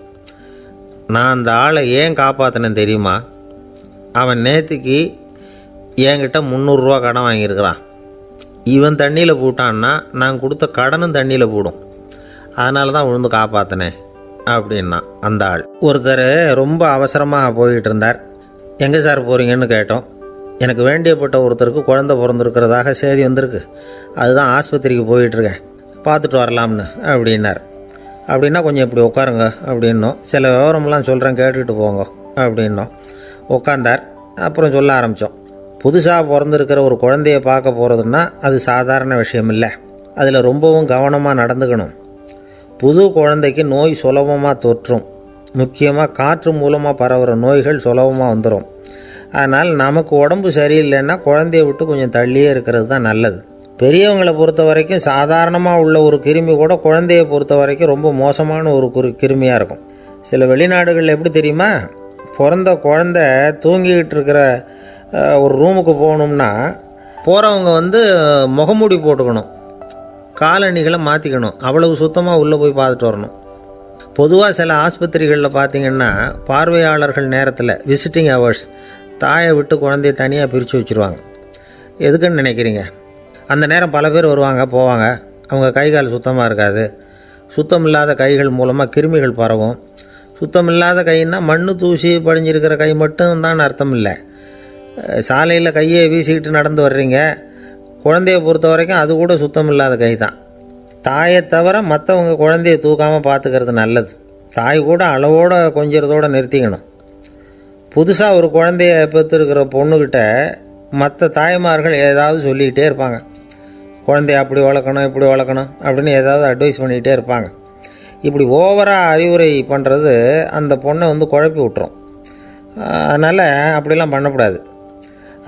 நான் அந்த ஆளை ஏன் காப்பாற்றினேன் தெரியுமா? அவன் நேற்றுக்கு என்கிட்ட 300 ரூபா கடன் வாங்கியிருக்கிறான். இவன் தண்ணியில் போட்டான்னா நான் கொடுத்த கடனும் தண்ணியில் போடும். அதனால தான் விழுந்து காப்பாற்றினேன் அப்படின்னா அந்த ஆள். ஒருத்தர் ரொம்ப அவசரமாக போய்கிட்டு இருந்தார். எங்கே சார் போகிறீங்கன்னு கேட்டோம். எனக்கு வேண்டியப்பட்ட ஒருத்தருக்கு குழந்தை பிறந்திருக்கிறதாக செய்தி வந்திருக்கு, அதுதான் ஆஸ்பத்திரிக்கு போயிட்டுருக்கேன், பார்த்துட்டு வரலாம்னு அப்படின்னார். அப்படின்னா கொஞ்சம் இப்படி உட்காருங்க அப்படின்னோம். சில விவரமெல்லாம் சொல்கிறேன், கேட்டுக்கிட்டு போங்க அப்படின்னோம். உட்காந்தார். அப்புறம் சொல்ல ஆரம்பித்தோம். புதுசாக பிறந்திருக்கிற ஒரு குழந்தைய பார்க்க போகிறதுன்னா அது சாதாரண விஷயம் இல்லை. அதில் ரொம்பவும் கவனமாக நடந்துக்கணும். புது குழந்தைக்கு நோய் சுலபமாக தொற்றும். முக்கியமாக காற்று மூலமாக பரவுகிற நோய்கள் சுலபமாக வந்துடும். அதனால் நமக்கு உடம்பு சரியில்லைன்னா குழந்தைய விட்டு கொஞ்சம் தள்ளியே இருக்கிறது தான் நல்லது. பெரியவங்களை பொறுத்த வரைக்கும் சாதாரணமாக உள்ள ஒரு கிருமி கூட குழந்தையை பொறுத்த வரைக்கும் ரொம்ப மோசமான ஒரு கிருமியாக இருக்கும். சில வெளிநாடுகளில் எப்படி தெரியுமா? பிறந்த குழந்தை தூங்கிக்கிட்டு இருக்கிற ஒரு ரூமுக்கு போகணும்னா போகிறவங்க முகமூடி போட்டுக்கணும், காலணிகளை மாற்றிக்கணும், அவ்வளவு சுத்தமாக உள்ளே போய் பார்த்துட்டு வரணும். பொதுவாக சில ஆஸ்பத்திரிகளில் பார்த்திங்கன்னா பார்வையாளர்கள் நேரத்தில் விசிட்டிங் ஹவர்ஸ் தாயை விட்டு குழந்தைய தனியாக பிரித்து வச்சுருவாங்க. எதுக்குன்னு நினைக்கிறீங்க? அந்த நேரம் பல பேர் வருவாங்க போவாங்க. அவங்க கை கால் சுத்தமாக இருக்காது. சுத்தம் இல்லாத கைகள் மூலமாக கிருமிகள் பரவும். சுத்தம் இல்லாத கைன்னா மண் தூசி படிஞ்சிருக்கிற கை மட்டும் தான் அர்த்தம் இல்லை. சாலையில் கையை வீசிக்கிட்டு நடந்து வர்றீங்க, குழந்தைய பொறுத்த வரைக்கும் அது கூட சுத்தம் இல்லாத கை தான். தாயை தவிர மற்றவங்க குழந்தைய தூக்காமல் பார்த்துக்கிறது நல்லது. தாய் கூட அளவோடு கொஞ்சிறதோடு நிறுத்திக்கணும். புதுசாக ஒரு குழந்தைய பெற்றிருக்கிற பொண்ணுக்கிட்ட மற்ற தாய்மார்கள் ஏதாவது சொல்லிக்கிட்டே இருப்பாங்க. குழந்தைய அப்படி வளர்க்கணும் இப்படி வளர்க்கணும் அப்படின்னு ஏதாவது அட்வைஸ் பண்ணிக்கிட்டே இருப்பாங்க. இப்படி ஓவராக அறிவுரை பண்ணுறது அந்த பொண்ணை குழப்பி விட்டுரும். அதனால் அப்படிலாம் பண்ணக்கூடாது.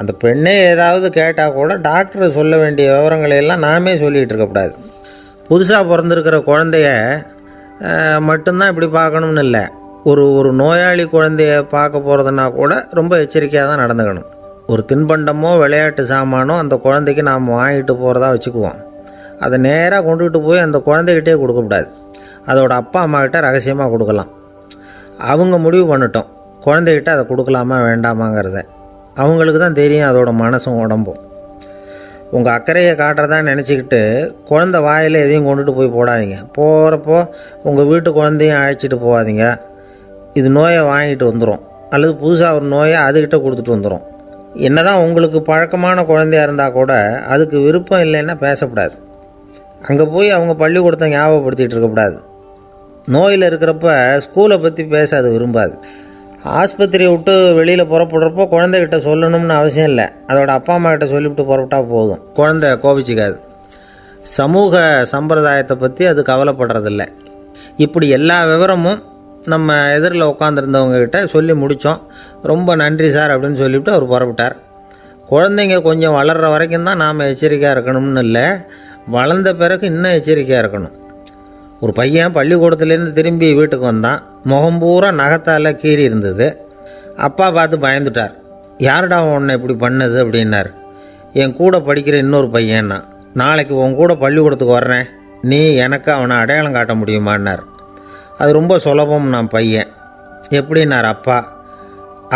அந்த பெண்ணே ஏதாவது கேட்டால் கூட டாக்டர் சொல்ல வேண்டிய விவரங்களையெல்லாம் நாமே சொல்லிகிட்டு இருக்கக்கூடாது. புதுசாக பிறந்திருக்கிற குழந்தைய மட்டும்தான் இப்படி பார்க்கணும்னு இல்லை. ஒரு நோயாளி குழந்தைய பார்க்க போகிறதுனா கூட ரொம்ப எச்சரிக்கையாக தான் நடந்துக்கணும். ஒரு தின்பண்டமோ விளையாட்டு சாமானோ அந்த குழந்தைக்கு நாம் வாங்கிட்டு போகிறதா வச்சுக்குவோம். அதை நேராக கொண்டுகிட்டு போய் அந்த குழந்தைகிட்டே கொடுக்கக்கூடாது. அதோட அப்பா அம்மாக்கிட்ட ரகசியமாக கொடுக்கலாம். அவங்க முடிவு பண்ணிட்டோம் குழந்தைகிட்ட அதை கொடுக்கலாமா வேண்டாமாங்கிறத. அவங்களுக்கு தான் தெரியும் அதோட மனசும் உடம்பும். உங்கள் அக்கறையை காட்டுறதா நினச்சிக்கிட்டு குழந்தை வாயில் எதையும் கொண்டுட்டு போய் போடாதீங்க. போகிறப்போ உங்கள் வீட்டு குழந்தையும் அழைச்சிட்டு போகாதீங்க. இது நோயை வாங்கிட்டு வந்துடும், அல்லது புதுசாக ஒரு நோயை அதுக்கிட்ட கொடுத்துட்டு வந்துடும். என்னதான் உங்களுக்கு பழக்கமான குழந்தையாக இருந்தால் கூட அதுக்கு விருப்பம் இல்லைன்னா பேசக்கூடாது. அங்கே போய் அவங்க பள்ளிக்கூடத்தை ஞாபகப்படுத்திகிட்டு இருக்கக்கூடாது. நோயில் இருக்கிறப்ப ஸ்கூலை பற்றி பேச அது விரும்பாது. ஆஸ்பத்திரியை விட்டு வெளியில் புறப்படுறப்போ குழந்தைகிட்ட சொல்லணும்னு அவசியம் இல்லை. அதோட அப்பா அம்மா கிட்ட சொல்லிவிட்டு புறப்பட்டா போதும், குழந்தை கோபிச்சிக்காது. சமூக சம்பிரதாயத்தை பற்றி அது கவலைப்படுறதில்ல. இப்படி எல்லா விவரமும் நம்ம எதிரில் உட்காந்துருந்தவங்ககிட்ட சொல்லி முடித்தோம். ரொம்ப நன்றி சார் அப்படின்னு சொல்லிவிட்டு அவர் புறப்பட்டார். குழந்தைங்க கொஞ்சம் வளர்கிற வரைக்கும் தான் நாம் எச்சரிக்கையாக இருக்கணும்னு இல்லை, வளர்ந்த பிறகு இன்னும் எச்சரிக்கையாக இருக்கணும். ஒரு பையன் பள்ளிக்கூடத்துலேருந்து திரும்பி வீட்டுக்கு வந்தான். முகம் பூரா நகத்தால் கீறி இருந்தது. அப்பா பார்த்து பயந்துட்டார். யாருடா உன்னை இப்படி பண்ணது அப்படின்னார். என் கூட படிக்கிற இன்னொரு பையன்னா. நாளைக்கு உன் கூட பள்ளிக்கூடத்துக்கு வர்றேன், நீ எனக்கு அவனை அடையாளம் காட்ட முடியுமான்னார். அது ரொம்ப சுலபம் நான் பையன். எப்படின்னார் அப்பா.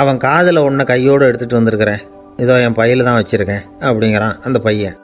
அவன் காதில் ஒன்றை கையோடு எடுத்துகிட்டு வந்திருக்கிறேன், இதோ என் பையில் தான் வச்சுருக்கேன் அப்படிங்கிறான் அந்த பையன்.